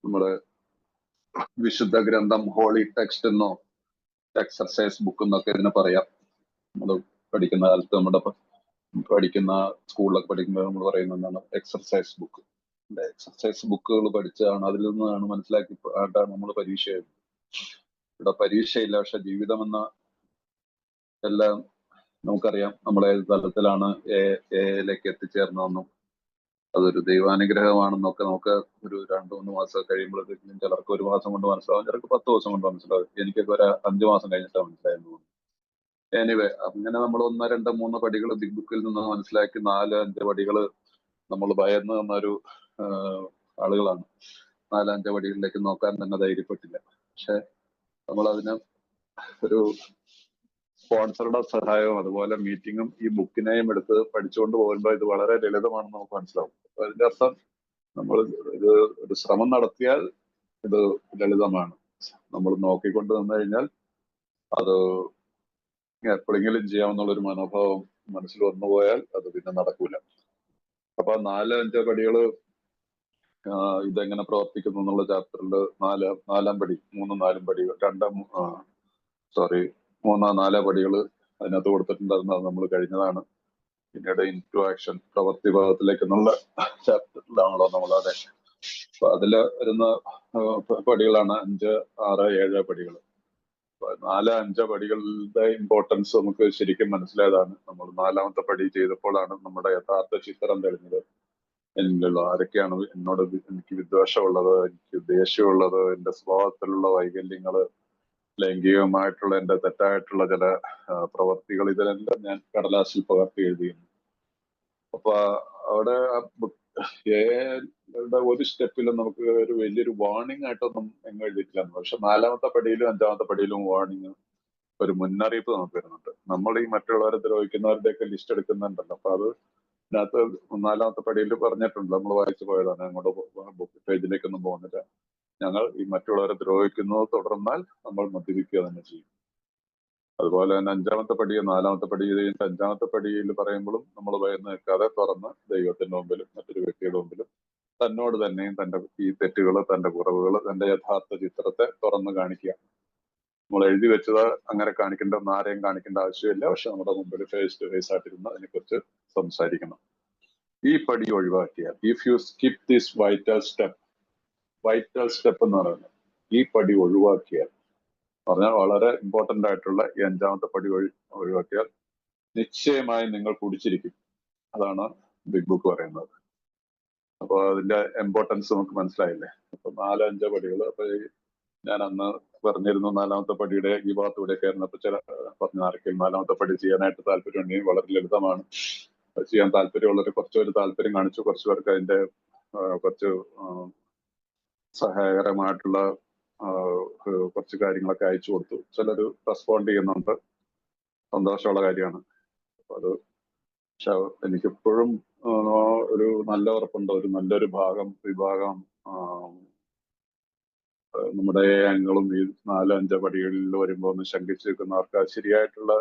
നമ്മുടെ വിശുദ്ധ ഗ്രന്ഥം, ഹോളി ടെക്സ്റ്റ് എന്നോ എക്സർസൈസ് ബുക്ക് എന്നൊക്കെ ഇതിനെ പറയാം. നമ്മൾ പഠിക്കുന്ന കാലത്ത് പഠിക്കുന്ന സ്കൂളിലൊക്കെ പഠിക്കുമ്പോൾ നമ്മൾ പറയുന്ന എന്താണ് എക്സർസൈസ് ബുക്ക്. എക്സർസൈസ് ബുക്കുകൾ പഠിച്ചാണ്, അതിൽ നിന്നാണ് മനസ്സിലാക്കിയിട്ടാണ് നമ്മൾ പരീക്ഷ എഴുതുന്നത്. ഇവിടെ പരീക്ഷയില്ല, പക്ഷെ ജീവിതം എന്ന എല്ലാം നമുക്കറിയാം നമ്മളെ തലത്തിലാണ് എയിലേക്ക് എത്തിച്ചേർന്നതെന്നും അതൊരു ദൈവാനുഗ്രഹമാണെന്നൊക്കെ നമുക്ക് ഒരു 2-3 മാസം കഴിയുമ്പോഴത്തേക്കും ചിലർക്ക് 1 മാസം കൊണ്ട് മനസ്സിലാവും, ചിലർക്ക് 10 ദിവസം കൊണ്ട് മനസ്സിലാവും. എനിക്കൊക്കെ ഒരു 5 മാസം കഴിഞ്ഞിട്ടാണ് മനസ്സിലായിരുന്നു. എനിവേ, അങ്ങനെ നമ്മൾ 1, 2, 3 പടികൾ ബിഗ് ബുക്കിൽ നിന്ന് മനസ്സിലാക്കി 4, 5 പടികൾ നമ്മൾ ഭയന്ന് നിന്നൊരു ആളുകളാണ്. 4, 5 പടികളിലേക്ക് നോക്കാൻ തന്നെ ധൈര്യപ്പെട്ടില്ല. പക്ഷെ നമ്മൾ അതിന് ഒരു സ്പോൺസറുടെ സഹായവും അതുപോലെ മീറ്റിങ്ങും ഈ ബുക്കിനെയും എടുത്ത് പഠിച്ചുകൊണ്ട് പോകുമ്പോൾ ഇത് വളരെ ലളിതമാണെന്ന് നമുക്ക് മനസ്സിലാവും. അപ്പൊ അതിന്റെ അർത്ഥം നമ്മൾ ഇത് ഒരു ശ്രമം നടത്തിയാൽ ഇത് ലളിതമാണ്. നമ്മൾ നോക്കിക്കൊണ്ട് നിന്ന് കഴിഞ്ഞാൽ അത് എപ്പോഴെങ്കിലും ചെയ്യാമെന്നുള്ളൊരു മനോഭാവം മനസ്സിൽ വന്നുപോയാൽ അത് പിന്നെ നടക്കൂല. അപ്പൊ 4-5 പടികള് ഇതെങ്ങനെ പ്രവർത്തിക്കുന്നു എന്നുള്ള ചാപ്റ്ററിൽ 4-ാം പടി, 3-4 പടികൾ, 3-4 പടികൾ അതിനകത്ത് കൊടുത്തിട്ടുണ്ടായിരുന്നു. അത് നമ്മൾ കഴിഞ്ഞതാണ്. പിന്നീട് ഇൻടു ആക്ഷൻ, പ്രവൃത്തി ഭാഗത്തിലേക്ക് എന്നുള്ള ചാപ്റ്ററിലാണല്ലോ നമ്മളതെ. അപ്പൊ അതില് വരുന്ന പടികളാണ് 5, 6, 7 പടികൾ. 4-5 പടികളുടെ ഇമ്പോർട്ടൻസ് നമുക്ക് ശരിക്കും മനസ്സിലായതാണ്. നമ്മൾ 4-ാമത്തെ പടി ചെയ്തപ്പോഴാണ് നമ്മുടെ യഥാർത്ഥ ചിത്രം തെളിഞ്ഞത്. എന്നിലുള്ള ആരൊക്കെയാണ് എനിക്ക് വിദ്വേഷമുള്ളത്, എനിക്ക് ദേഷ്യമുള്ളത്, എന്റെ സ്വഭാവത്തിലുള്ള വൈകല്യങ്ങള്, ലൈംഗികമായിട്ടുള്ള എന്റെ തെറ്റായിട്ടുള്ള ചില പ്രവർത്തികൾ, ഇതിലെല്ലാം ഞാൻ കടലാസിൽ പകർത്തി എഴുതിയിരുന്നു. അപ്പൊ അവിടെ ഒരു സ്റ്റെപ്പിലും നമുക്ക് ഒരു വലിയൊരു വാർണിംഗ് ആയിട്ടൊന്നും എങ്ങും എഴുതിയിട്ടില്ല. പക്ഷെ 4-ാമത്തെ പടിയിലും 5-ാമത്തെ പടിയിലും വാർണിംഗ്, ഒരു മുന്നറിയിപ്പ് നമുക്ക് വരുന്നുണ്ട്. നമ്മൾ ഈ മറ്റുള്ളവരെ ദ്രോഹിക്കുന്നവരുടെയൊക്കെ ലിസ്റ്റ് എടുക്കുന്നുണ്ടല്ലോ. അപ്പൊ അത് ഇതിനകത്ത് 4-ാമത്തെ പടിയിൽ പറഞ്ഞിട്ടുണ്ട്. നമ്മൾ വായിച്ചു പോയതാണ്, അങ്ങോട്ട് ബുക്ക് പേജിലേക്കൊന്നും പോകുന്നില്ല. ഞങ്ങൾ ഈ മറ്റുള്ളവരെ ദ്രോഹിക്കുന്നത് തുടർന്നാൽ നമ്മൾ മദ്യപിക്കുക തന്നെ ചെയ്യും. അതുപോലെ തന്നെ 5-ാമത്തെ പടി, 4-ാമത്തെ പടി, 5-ാമത്തെ പടിയിൽ പറയുമ്പോഴും നമ്മൾ ഭയന്ന് നിൽക്കാതെ തുറന്ന് ദൈവത്തിന്റെ മുമ്പിലും മറ്റൊരു വ്യക്തിയുടെ മുമ്പിലും തന്നോട് തന്നെയും തന്റെ ഈ തെറ്റുകൾ, തന്റെ കുറവുകൾ, തന്റെ യഥാർത്ഥ ചിത്രത്തെ തുറന്ന് കാണിക്കുക. നമ്മൾ എഴുതി വെച്ചത് അങ്ങനെ കാണിക്കേണ്ട, ആരെയും കാണിക്കേണ്ട ആവശ്യമില്ല. പക്ഷെ നമ്മുടെ മുമ്പിൽ ഫേസ് ടു ഫേസ് ആയിട്ടിരുന്ന് അതിനെക്കുറിച്ച് സംസാരിക്കണം. ഈ പടി ഒഴിവാക്കിയാൽ, if you skip this vital step എന്ന് പറയുന്നത്, ഈ പടി ഒഴിവാക്കിയാൽ പറഞ്ഞാൽ വളരെ ഇമ്പോർട്ടന്റ് ആയിട്ടുള്ള ഈ 5-ാമത്തെ പടി ഒഴിവാക്കിയാൽ നിശ്ചയമായും നിങ്ങൾ കുടിച്ചിരിക്കും. അതാണ് ബിഗ് ബുക്ക് പറയുന്നത്. അപ്പൊ അതിന്റെ ഇമ്പോർട്ടൻസ് നമുക്ക് മനസ്സിലായില്ലേ. അപ്പൊ 4-5 പടികൾ. അപ്പൊ ഞാൻ അന്ന് പറഞ്ഞിരുന്നു 4-ാമത്തെ പടിയുടെ ഈ ഭാഗത്തൂടെ കയറുന്നപ്പോ ചില പറഞ്ഞ ആർക്കും 4-ാമത്തെ പടി ചെയ്യാനായിട്ട് താല്പര്യമുണ്ടെങ്കിൽ വളരെ ലളിതമാണ്. ചെയ്യാൻ താല്പര്യമുള്ളവർ കുറച്ചുപേര് താല്പര്യം കാണിച്ചു, കുറച്ചു പേർക്ക് അതിന്റെ കുറച്ച് സഹായകരമായിട്ടുള്ള കുറച്ച് കാര്യങ്ങളൊക്കെ അയച്ചു കൊടുത്തു. ചിലര് റെസ്പോണ്ട് ചെയ്യുന്നുണ്ട്, സന്തോഷമുള്ള കാര്യമാണ്. അപ്പൊ അത് പക്ഷെ എനിക്കെപ്പോഴും ഒരു നല്ല ഉറപ്പുണ്ട്, ഒരു നല്ലൊരു വിഭാഗം നമ്മുടെ അംഗങ്ങളും ഈ 4-5 പടികളിൽ വരുമ്പോൾ ഒന്ന് ശങ്കിച്ചു നിൽക്കുന്നവർക്ക് ശരിയായിട്ടുള്ള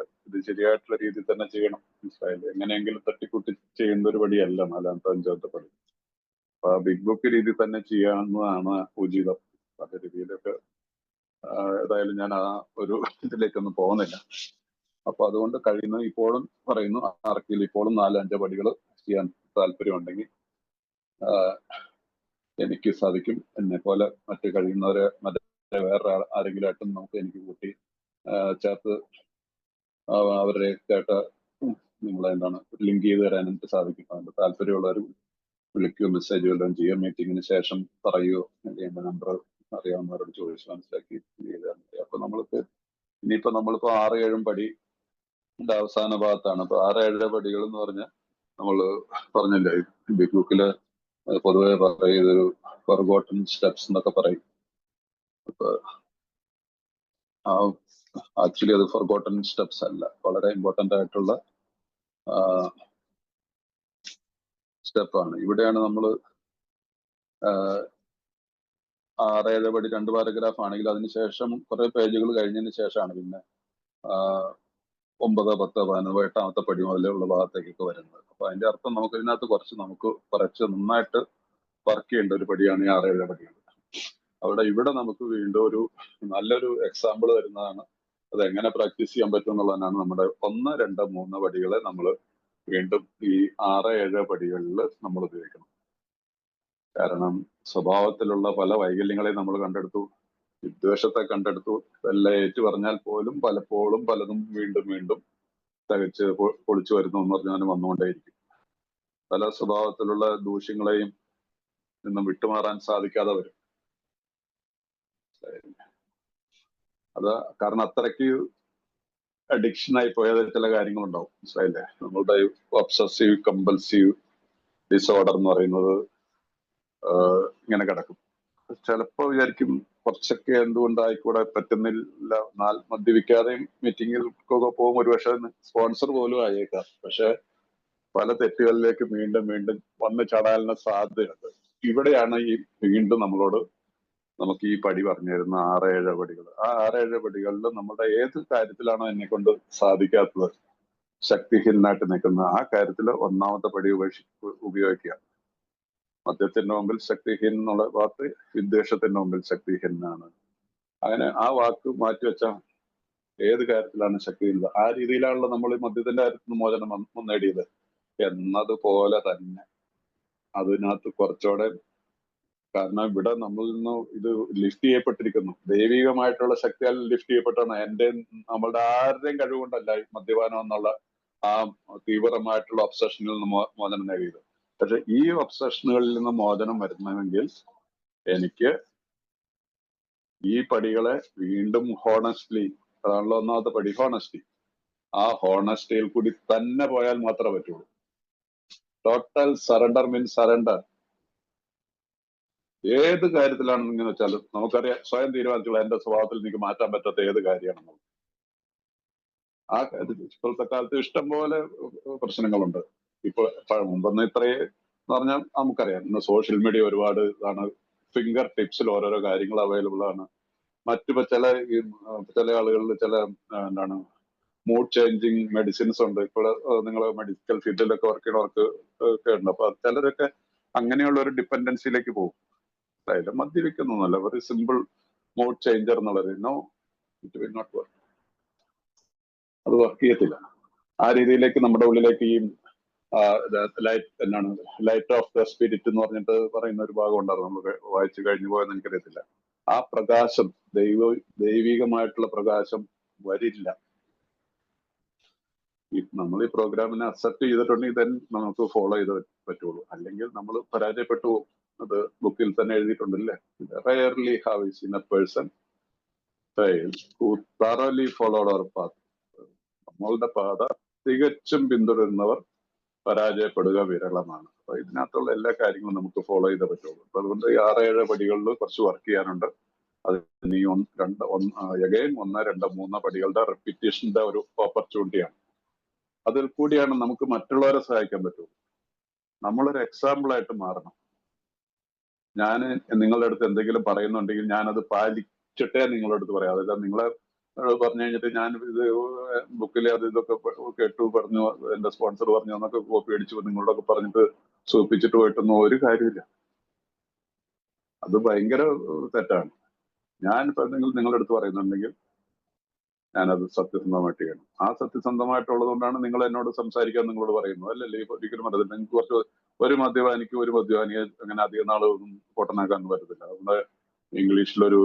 രീതിയിൽ തന്നെ ചെയ്യണം. മനസ്സിലായില്ലേ? എങ്ങനെയെങ്കിലും തട്ടിക്കൂട്ടി ചെയ്യുന്ന ഒരു പടിയല്ല 4-ാമത്തെ 5-ാമത്തെ പടി. അപ്പൊ ബിഗ് ബുക്ക് രീതി തന്നെ ചെയ്യാവുന്നതാണ് ഉചിതം. പല രീതിയിലൊക്കെ ഏതായാലും ഞാൻ ആ ഒരു ഇതിലേക്കൊന്നും പോകുന്നില്ല. അപ്പൊ അതുകൊണ്ട് കഴിയുന്ന ഇപ്പോഴും പറയുന്നു, ആർക്കെങ്കിലും ഇപ്പോഴും 4-5 പടികൾ ചെയ്യാൻ താല്പര്യമുണ്ടെങ്കിൽ എനിക്ക് സാധിക്കും. എന്നെ പോലെ മറ്റു കഴിയുന്നവരെ വേറെ ആരെങ്കിലും ആയിട്ടും എനിക്ക് കൂട്ടി ചേർത്ത് അവരുടെ കേട്ട് നിങ്ങളെന്താണ് ലിങ്ക് ചെയ്ത് തരാൻ എനിക്ക് സാധിക്കും. അതുകൊണ്ട് താല്പര്യമുള്ളവർ വിളിക്കുകയോ മെസ്സേജ് വല്ലതും ചെയ്യുക. മീറ്റിങ്ങിന് ശേഷം പറയുകയോ, എന്റെ നമ്പർ അറിയാവുന്നവരോട് ചോദിച്ച് മനസ്സിലാക്കി ചെയ്താൽ മതി. അപ്പൊ നമ്മളിപ്പോ 6-7 പടിയുടെ അവസാന ഭാഗത്താണ്. അപ്പൊ 6-7 പടികൾ എന്ന് പറഞ്ഞാൽ നമ്മൾ പറഞ്ഞില്ലേ, ബിഗ് ബുക്കില് പൊതുവെ പറയുന്നൊരു ഫർഗോട്ടൺ സ്റ്റെപ്സ് എന്നൊക്കെ പറയും. അപ്പൊ ആക്ച്വലി അത് ഫർഗോട്ടൺ സ്റ്റെപ്സ് അല്ല, വളരെ ഇമ്പോർട്ടന്റ് ആയിട്ടുള്ള സ്റ്റെപ്പാണ്. ഇവിടെയാണ് നമ്മൾ 6-7 പടി 2 പാരഗ്രാഫ് ആണെങ്കിൽ അതിനുശേഷം കുറെ പേജുകൾ കഴിഞ്ഞതിന് ശേഷമാണ് പിന്നെ 9, 10, 11, 8-ാമത്തെ പടി മുതലുള്ള ഭാഗത്തേക്കൊക്കെ വരുന്നത്. അപ്പൊ അതിന്റെ അർത്ഥം നമുക്ക് ഇതിനകത്ത് കുറച്ച് നന്നായിട്ട് വർക്ക് ചെയ്യേണ്ട ഒരു പടിയാണ് ഈ 6-7 പടികൾ. ഇവിടെ നമുക്ക് വീണ്ടും ഒരു നല്ലൊരു എക്സാമ്പിൾ വരുന്നതാണ്. അത് എങ്ങനെ പ്രാക്ടീസ് ചെയ്യാൻ പറ്റും എന്നുള്ളതാണ്. നമ്മുടെ 1, 2, 3 പടികളെ നമ്മൾ വീണ്ടും ഈ 6, 7 പടികളിൽ നമ്മൾ ഉപയോഗിക്കണം. കാരണം സ്വഭാവത്തിലുള്ള പല വൈകല്യങ്ങളെയും നമ്മൾ കണ്ടെടുത്തു, വിദ്വേഷത്തെ കണ്ടെടുത്തു. എല്ലാം ഏറ്റു പറഞ്ഞാൽ പോലും പലപ്പോഴും പലതും വീണ്ടും വീണ്ടും തികച്ച് പൊളിച്ചു വരുന്നു എന്ന് പറഞ്ഞാൽ വന്നുകൊണ്ടേയിരിക്കും. പല സ്വഭാവത്തിലുള്ള ദൂഷ്യങ്ങളെയും നിന്നും വിട്ടുമാറാൻ സാധിക്കാതെ വരും. അത് കാരണം അത്രയ്ക്ക് അഡിക്ഷൻ ആയി പോയ ചില കാര്യങ്ങളുണ്ടാവും. മനസ്സിലായില്ലേ? നമ്മളുടെ ഒബ്സസീവ് കമ്പൽസീവ് ഡിസോർഡർ എന്ന് പറയുന്നത് ഇങ്ങനെ കിടക്കും. ചിലപ്പോ വിചാരിക്കും കുറച്ചൊക്കെ എന്തുകൊണ്ടായിക്കൂടെ പറ്റുന്നില്ല. മദ്യപിക്കാതെയും മീറ്റിങ്ങിൽക്കൊക്കെ പോകും, ഒരുപക്ഷെ സ്പോൺസർ പോലും ആയേക്കാം. പക്ഷെ പല തെറ്റുകളിലേക്ക് വീണ്ടും വീണ്ടും വന്ന് ചാടാനുള്ള സാധ്യതയുണ്ട്. ഇവിടെയാണ് ഈ വീണ്ടും നമുക്ക് ഈ പടി പറഞ്ഞു തരുന്ന 6, 7 പടികൾ. ആ 6, 7 പടികളിൽ നമ്മുടെ ഏത് കാര്യത്തിലാണോ എന്നെ കൊണ്ട് സാധിക്കാത്തത്, ശക്തിഹീനായിട്ട് നിൽക്കുന്ന ആ കാര്യത്തിൽ ഒന്നാമത്തെ പടി ഉപയോഗിക്കുക. മദ്യത്തിന്റെ മുമ്പിൽ ശക്തിഹീൻ എന്നുള്ള വാക്ക് വിദ്വേഷത്തിന്റെ മുമ്പിൽ ശക്തിഹീനാണ്. അങ്ങനെ ആ വാക്ക് മാറ്റിവെച്ച ഏത് കാര്യത്തിലാണ് ശക്തിയില്ല, ആ രീതിയിലാണല്ലോ നമ്മൾ ഈ മദ്യത്തിന്റെ കാര്യത്തിൽ മോചനം നേടിയത് എന്നതുപോലെ തന്നെ അതിനകത്ത് കുറച്ചുകൂടെ, കാരണം ഇവിടെ നമ്മളിൽ നിന്ന് ഇത് ലിഫ്റ്റ് ചെയ്യപ്പെട്ടിരിക്കുന്നു, ദൈവികമായിട്ടുള്ള ശക്തിയാൽ ലിഫ്റ്റ് ചെയ്യപ്പെട്ടാണ്. നമ്മളുടെ ആരുടെയും കഴിവുകൊണ്ടല്ല മദ്യപാനം എന്നുള്ള ആ തീവ്രമായിട്ടുള്ള ഒബ്സഷനിൽ നിന്ന് മോചനം നേടിയത്. പക്ഷെ ഈ ഒബ്സഷനുകളിൽ നിന്ന് മോചനം വരുന്നെങ്കിൽ എനിക്ക് ഈ പടികളെ വീണ്ടും ഹോണസ്റ്റ്ലി, അതാണല്ലോ ഒന്നാമത്തെ പടി, ഹോണസ്റ്റി. ആ ഹോണസ്റ്റിയിൽ കൂടി തന്നെ പോയാൽ മാത്രമേ പറ്റുള്ളൂ. Total surrender means surrender. ഏത് കാര്യത്തിലാണെന്ന് വെച്ചാലും നമുക്കറിയാം, സ്വയം തീരുമാനിച്ചുള്ള എന്റെ സ്വഭാവത്തിൽ എനിക്ക് മാറ്റാൻ പറ്റാത്ത ഏത് കാര്യമാണെന്നുള്ളത്. ആ കാര്യത്തിൽ ഇപ്പോഴത്തെ കാലത്ത് ഇഷ്ടംപോലെ പ്രശ്നങ്ങളുണ്ട്. ഇപ്പൊ മുമ്പൊന്നും ഇത്രയും എന്ന് പറഞ്ഞാൽ നമുക്കറിയാം, ഇന്ന് സോഷ്യൽ മീഡിയ ഒരുപാട് ഇതാണ്, ഫിംഗർ ടിപ്സിൽ ഓരോരോ കാര്യങ്ങൾ അവൈലബിൾ ആണ്. ചില ആളുകളിൽ ചില എന്താണ് മൂഡ് ചേഞ്ചിങ് മെഡിസിൻസ് ഉണ്ട്. ഇപ്പോൾ നിങ്ങൾ മെഡിക്കൽ ഫീൽഡിലൊക്കെ വർക്ക് ചെയ്യുന്നവർക്ക് ഒക്കെ ഉണ്ട്. അപ്പൊ ചിലരൊക്കെ അങ്ങനെയുള്ള ഒരു ഡിപ്പെൻഡൻസിയിലേക്ക് പോകും. അതായത് മദ്യപിക്കുന്നൊന്നുമല്ല, വെറി സിമ്പിൾ മൂഡ് ചേഞ്ചർ എന്നുള്ളത്. No, it will not work. അത് വർക്ക് ചെയ്യത്തില്ല. ആ രീതിയിലേക്ക് നമ്മുടെ ഉള്ളിലേക്ക് ഈ ലൈറ്റ് ഓഫ് ദ സ്പിരിറ്റ് എന്ന് പറഞ്ഞിട്ട് പറയുന്ന ഒരു ഭാഗം ഉണ്ടായിരുന്നു, നമ്മൾ വായിച്ചു കഴിഞ്ഞു പോയെന്ന് എനിക്കറിയത്തില്ല. ആ പ്രകാശം, ദൈവികമായിട്ടുള്ള പ്രകാശം വരില്ല. നമ്മൾ ഈ പ്രോഗ്രാമിനെ അക്സെപ്റ്റ് ചെയ്തിട്ടുണ്ടെങ്കിൽ തന്നെ നമുക്ക് ഫോളോ ചെയ്ത് പറ്റുള്ളൂ. അല്ലെങ്കിൽ നമ്മൾ പരാജയപ്പെട്ടു പോകും. അത് ബുക്കിൽ തന്നെ എഴുതിയിട്ടുണ്ടല്ലേ, rarely have seen a person who thoroughly followed our path. നമ്മളുടെ പാത തികച്ചും പിന്തുടരുന്നവർ പരാജയപ്പെടുക വിരളമാണ്. അപ്പൊ ഇതിനകത്തുള്ള എല്ലാ കാര്യങ്ങളും നമുക്ക് ഫോളോ ചെയ്തേ പറ്റുള്ളൂ. അപ്പൊ അതുകൊണ്ട് ഈ 6, 7 പടികളിൽ കുറച്ച് വർക്ക് ചെയ്യാനുണ്ട്. അത് ഇനി 1, 2, 3 പടികളുടെ റെപ്പിറ്റേഷന്റെ ഒരു ഓപ്പർച്യൂണിറ്റിയാണ്. അതിൽ കൂടിയാണ് നമുക്ക് മറ്റുള്ളവരെ സഹായിക്കാൻ പറ്റുള്ളൂ. നമ്മളൊരു എക്സാമ്പിൾ ആയിട്ട് മാറണം. ഞാൻ നിങ്ങളുടെ അടുത്ത് എന്തെങ്കിലും പറയുന്നുണ്ടെങ്കിൽ ഞാനത് പാലിച്ചിട്ടേ നിങ്ങളുടെ അടുത്ത് പറയാം. അതല്ല നിങ്ങളെ പറഞ്ഞു കഴിഞ്ഞിട്ട് ഞാൻ ഇത് ബുക്കിൽ അത് ഇതൊക്കെ കേട്ടു പറഞ്ഞു, എന്റെ സ്പോൺസർ പറഞ്ഞു എന്നൊക്കെ കോപ്പി അടിച്ചു നിങ്ങളോടൊക്കെ പറഞ്ഞിട്ട് സൂപ്പിച്ചിട്ട് പോയിട്ടൊന്നും ഒരു കാര്യമില്ല. അത് ഭയങ്കര തെറ്റാണ്. ഞാനിപ്പോ നിങ്ങളുടെ അടുത്ത് പറയുന്നുണ്ടെങ്കിൽ ഞാനത് സത്യസന്ധമായിട്ട് ചെയ്യണം. ആ സത്യസന്ധമായിട്ടുള്ളത് കൊണ്ടാണ് നിങ്ങൾ എന്നോട് സംസാരിക്കാൻ നിങ്ങളോട് പറയുന്നത്, അല്ലല്ലേ? ഒരിക്കലും അറിയില്ല. നിങ്ങൾക്ക് കുറച്ച് ഒരു മദ്യപാനിയെ അങ്ങനെ അധികം നാളൊന്നും പൊട്ടനാക്കാൻ പറ്റത്തില്ല. നമ്മുടെ ഇംഗ്ലീഷിലൊരു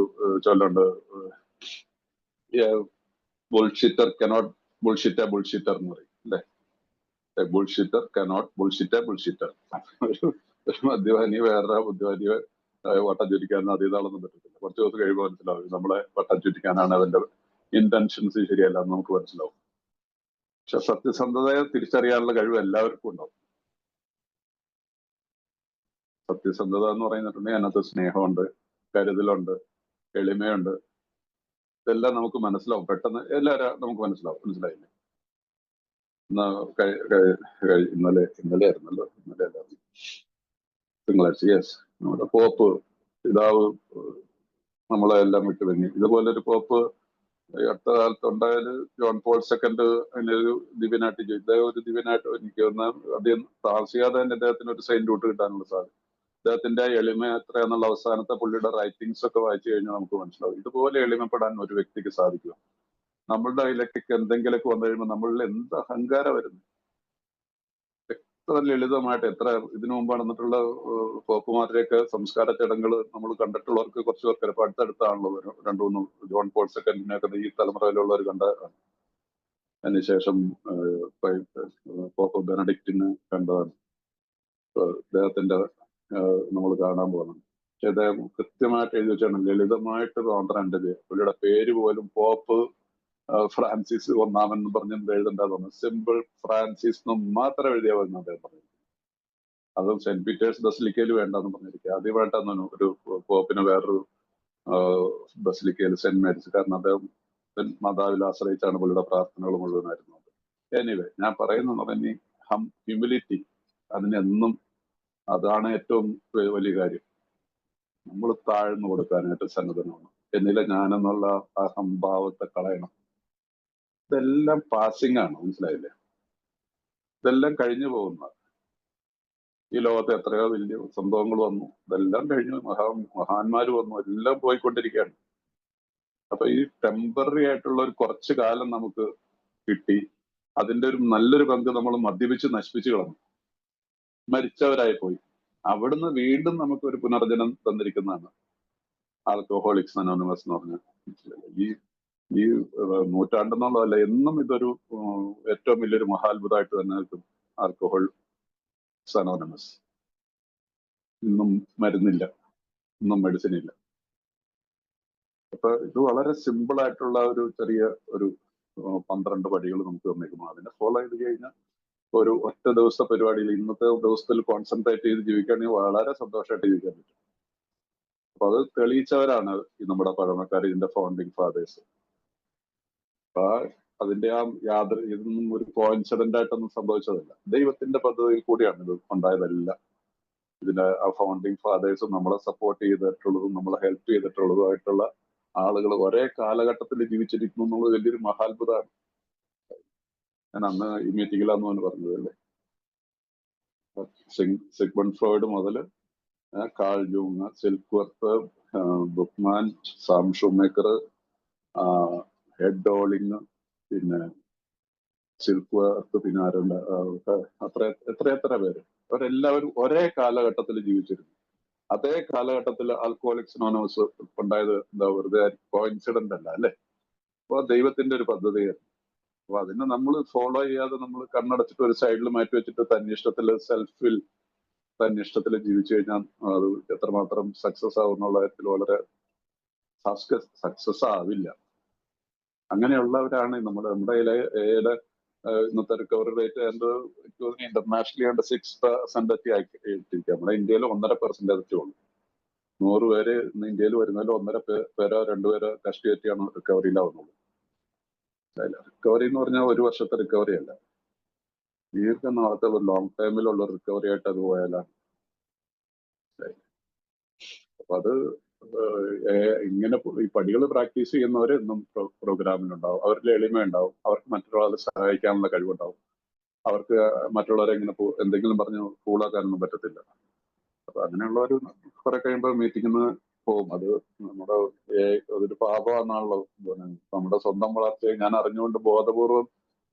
ചൊല്ലുണ്ട്, ബുൾഷിറ്റർ കനോട്ട് ബുൾഷിറ്റ് ബുൾഷിറ്റർ എന്ന് പറയും അല്ലെ? ബുൾഷിറ്റർ കനോട്ട് ബുൾഷിറ്റർ. ഒരു മദ്യപാനി വേറെ മദ്യപാനിയെ വട്ടം ചുറ്റിക്കാനൊന്നും അധികം നാളൊന്നും പറ്റത്തില്ല. കുറച്ച് ദിവസം കഴിയുമ്പോൾ മനസ്സിലാവും നമ്മളെ വട്ടം ചുറ്റിക്കാനാണ് അവന്റെ ഇന്റൻഷൻസ് ശരിയല്ല എന്ന് നമുക്ക് മനസ്സിലാവും. പക്ഷെ സത്യസന്ധതയെ തിരിച്ചറിയാനുള്ള കഴിവ് എല്ലാവർക്കും ഉണ്ടാവും. സത്യസന്ധത എന്ന് പറയുന്നിട്ടുണ്ടെങ്കിൽ അതിനകത്ത് സ്നേഹമുണ്ട്, കരുതലുണ്ട്, എളിമയുണ്ട്. ഇതെല്ലാം നമുക്ക് മനസ്സിലാവും പെട്ടെന്ന്. എല്ലാവരും നമുക്ക് മനസ്സിലായില്ലേ? ഇന്നലെ ആയിരുന്നല്ലോ, ഇന്നലെ അല്ലായിരുന്നു, തിങ്കളാഴ്ച. യെസ്, നമ്മുടെ പോപ്പ് പിതാവ് നമ്മളെ എല്ലാം വിട്ടു പിരിഞ്ഞു. ഇതുപോലൊരു പോപ്പ് അടുത്ത കാലത്ത് ഉണ്ടായാല് ജോൺ പോൾ സെക്കൻഡ് അതിനൊരു ദിവ്യനായിട്ട് ഇദ്ദേഹം ഒരു ദിവ്യനായിട്ട് എനിക്ക് വന്നാൽ അധികം താമസിയാതെ തന്നെ അദ്ദേഹത്തിന് ഒരു സെയിന്റ് റൂട്ട് കിട്ടാനുള്ള സാധ്യത. അദ്ദേഹത്തിന്റെ എളിമ എത്രയെന്നുള്ള അവസാനത്തെ പുള്ളിയുടെ റൈറ്റിംഗ്സ് ഒക്കെ വായിച്ചു കഴിഞ്ഞാൽ നമുക്ക് മനസ്സിലാവും. ഇതുപോലെ എളിമപ്പെടാൻ ഒരു വ്യക്തിക്ക് സാധിക്കും. നമ്മളുടെ കയ്യിലേക്ക് എന്തെങ്കിലുമൊക്കെ വന്നു കഴിയുമ്പോൾ നമ്മളിൽ എന്ത് അഹങ്കാരം വരുന്നു. എത്ര ലളിതമായിട്ട്, എത്ര ഇതിനു മുമ്പ് നടന്നിട്ടുള്ള പോപ്പുമാരുടെയൊക്കെ സംസ്കാര ചടങ്ങുകൾ നമ്മൾ കണ്ടിട്ടുള്ളവർക്ക് കുറച്ച് പേർക്ക് ചിലപ്പോൾ അടുത്തടുത്താണല്ലോ. രണ്ടു മൂന്ന് ജോൺ പോൾ സെക്കൻഡിനെയൊക്കെ ഈ തലമുറയിലുള്ളവർ കണ്ട. അതിനുശേഷം പോപ്പ് ബെനഡിക്റ്റിന് കണ്ടതാണ്. അദ്ദേഹത്തിന്റെ നമ്മൾ കാണാൻ പോകുന്നത്. പക്ഷെ അദ്ദേഹം കൃത്യമായിട്ട് എഴുതി വെച്ചാണ് ലളിതമായിട്ട് 12 പുള്ളിയുടെ പേര് പോലും പോപ്പ് ഫ്രാൻസിസ് ഒന്നാമൻ എന്ന് പറഞ്ഞ് എഴുതേണ്ടതാണ്. സിമ്പിൾ ഫ്രാൻസിസ് എന്ന് മാത്രം എഴുതിയാ മതി അദ്ദേഹം പറഞ്ഞു. അതും സെന്റ് പീറ്റേഴ്സ് ബസിലിക്കയിൽ വേണ്ടെന്ന് പറഞ്ഞിരിക്കുക. ആദ്യമായിട്ടാണ് ഒരു പോപ്പിന് വേറൊരു ബസിലിക്കയിൽ സെന്റ് മേരീസ്. കാരണം അദ്ദേഹം മാതാവിൽ ആശ്രയിച്ചാണ് പുള്ളിയുടെ പ്രാർത്ഥനകൾ മുഴുവനായിരുന്നത്. എനിവേ ഞാൻ പറയുന്നത് ഇനി ഹ്യൂമിലിറ്റി, അതിനെന്നും അതാണ് ഏറ്റവും വലിയ കാര്യം. നമ്മൾ താഴ്ന്നു കൊടുക്കാനായിട്ട് സന്നദ്ധനാണ്. എന്നില്ല ഞാനെന്നുള്ള അഹംഭാവത്തെ കളയണം. ഇതെല്ലാം പാസിംഗ് ആണ്, മനസ്സിലായില്ലേ? ഇതെല്ലാം കഴിഞ്ഞു പോകുന്ന ഈ ലോകത്ത് എത്രയോ വലിയ സംഭവങ്ങൾ വന്നു, ഇതെല്ലാം കഴിഞ്ഞു. മഹാന്മാര് വന്നു, എല്ലാം പോയിക്കൊണ്ടിരിക്കുകയാണ്. അപ്പൊ ഈ ടെമ്പററി ആയിട്ടുള്ള ഒരു കുറച്ചു കാലം നമുക്ക് കിട്ടി, അതിന്റെ ഒരു നല്ലൊരു പങ്ക് നമ്മൾ മദ്യപിച്ച് നശിപ്പിച്ചു കളഞ്ഞു, മരിച്ചവരായി പോയി. അവിടുന്ന് വീണ്ടും നമുക്ക് ഒരു പുനർജനം തന്നിരിക്കുന്നതാണ് ആൽക്കഹോളിക്സ് അനോണിമസ് എന്ന് പറഞ്ഞ. ഈ നൂറ്റാണ്ടെന്നുള്ളതല്ല, എന്നും ഇതൊരു ഏറ്റവും വലിയൊരു മഹാത്ഭുതമായിട്ട് തന്നെ നിൽക്കും ആൽക്കഹോൾ അനോണിമസ്. ഇന്നും മരുന്നില്ല, ഇന്നും മെഡിസിൻ ഇല്ല. അപ്പൊ ഇത് വളരെ സിമ്പിൾ ആയിട്ടുള്ള ഒരു ചെറിയ ഒരു 12 പടികൾ നമുക്ക് തന്നേക്കുന്നു. അതിനെ ഫോളോ ചെയ്ത് കഴിഞ്ഞാൽ ഒരു ഒറ്റ ദിവസത്തെ പരിപാടിയിൽ ഇന്നത്തെ ദിവസത്തിൽ കോൺസെൻട്രേറ്റ് ചെയ്ത് ജീവിക്കുകയാണെങ്കിൽ വളരെ സന്തോഷമായിട്ട് ജീവിക്കാൻ പറ്റും. അപ്പൊ അത് തെളിയിച്ചവരാണ് ഈ നമ്മുടെ പഴമക്കാർ, ഇതിന്റെ ഫൗണ്ടിങ് ഫാദേഴ്സ്. അപ്പൊ അതിന്റെ ഇതൊന്നും ഒരു കോയിൻസിഡന്റ് ആയിട്ടൊന്നും സംഭവിച്ചതല്ല, ദൈവത്തിന്റെ പദ്ധതിയിൽ കൂടിയാണ് ഇത് ഉണ്ടായതല്ല. ഇതിന്റെ ആ ഫൗണ്ടിങ് ഫാദേഴ്സും നമ്മളെ സപ്പോർട്ട് ചെയ്തിട്ടുള്ളതും നമ്മളെ ഹെൽപ്പ് ചെയ്തിട്ടുള്ളതുമായിട്ടുള്ള ആളുകൾ ഒരേ കാലഘട്ടത്തിൽ ജീവിച്ചിരിക്കുന്നു എന്നുള്ളത് വലിയൊരു മഹാത്ഭുതമാണ്. ഞാൻ അന്ന് ഈ മീറ്റിംഗിലാന്ന് പറഞ്ഞത് അല്ലേ, സിഗ്മണ്ട് ഫ്രോയിഡ് മുതൽ കാൾ ജൂങ്, സിൽക്വർത്ത്, ബുക്മാൻ, സാം ഷൂമേക്കർ, ഹെഡ്ഡോളിങ്, പിന്നെ സിൽക്വർത്ത്, പിന്നെ ആരുണ്ട്, എത്ര പേര്. അവരെല്ലാവരും ഒരേ കാലഘട്ടത്തിൽ ജീവിച്ചിരുന്നു. അതേ കാലഘട്ടത്തിൽ ആൽക്കഹോളിക്സ് അനോണിമസ് ഉണ്ടായത് എന്താ വെറുതെ കോയിൻസിഡന്റ് അല്ല അല്ലെ? അപ്പൊ ദൈവത്തിന്റെ ഒരു പദ്ധതിയാണ്. അപ്പൊ അതിനെ നമ്മൾ ഫോളോ ചെയ്യാതെ നമ്മൾ കണ്ണടച്ചിട്ട് ഒരു സൈഡിൽ മാറ്റി വെച്ചിട്ട് തന്നിഷ്ടത്തില് തന്നിഷ്ടത്തിൽ ജീവിച്ചു കഴിഞ്ഞാൽ അത് എത്രമാത്രം സക്സസ് ആവുന്നുള്ള കാര്യത്തിൽ വളരെ സക്സസ് ആവില്ല. അങ്ങനെയുള്ളവരാണ് നമ്മുടെ ഏത് ഇന്നത്തെ റിക്കവറി റേറ്റ് ഇന്റർനാഷണലി 6% എത്തി ആക്കിയിരിക്കുക. നമ്മുടെ ഇന്ത്യയിൽ 1.5% ഉള്ളൂ. 100 പേര് ഇന്ന് ഇന്ത്യയിൽ വരുന്നതിൽ 1.5 പേരോ 2 പേരോ കഷ്ടിയെത്തിയാണ് റിക്കവറിയിലാവുന്നത്. റിക്കവറി എന്ന് പറഞ്ഞാൽ ഒരു വർഷത്തെ റിക്കവറി അല്ല, ദീർഘനാളത്തെ ലോങ് ടൈമിലുള്ള റിക്കവറി ആയിട്ട് അത് പോയാലാണ്. അപ്പൊ അത് ഇങ്ങനെ ഈ പടികൾ പ്രാക്ടീസ് ചെയ്യുന്നവർ എന്നും പ്രോഗ്രാമിലുണ്ടാവും. അവരുടെ എളിമ ഉണ്ടാവും, അവർക്ക് മറ്റൊരാളെ സഹായിക്കാനുള്ള കഴിവുണ്ടാവും, അവർക്ക് മറ്റുള്ളവരെ ഇങ്ങനെ എന്തെങ്കിലും പറഞ്ഞ് കൂളാക്കാനൊന്നും പറ്റത്തില്ല. അപ്പൊ അങ്ങനെയുള്ളവർ കുറെ കഴിയുമ്പോൾ മീറ്റിങ്ങിന് പോകും. അത് നമ്മുടെ അതൊരു പാപമാണല്ലോ. നമ്മുടെ സ്വന്തം വളർച്ചയെ ഞാൻ അറിഞ്ഞുകൊണ്ട് ബോധപൂർവം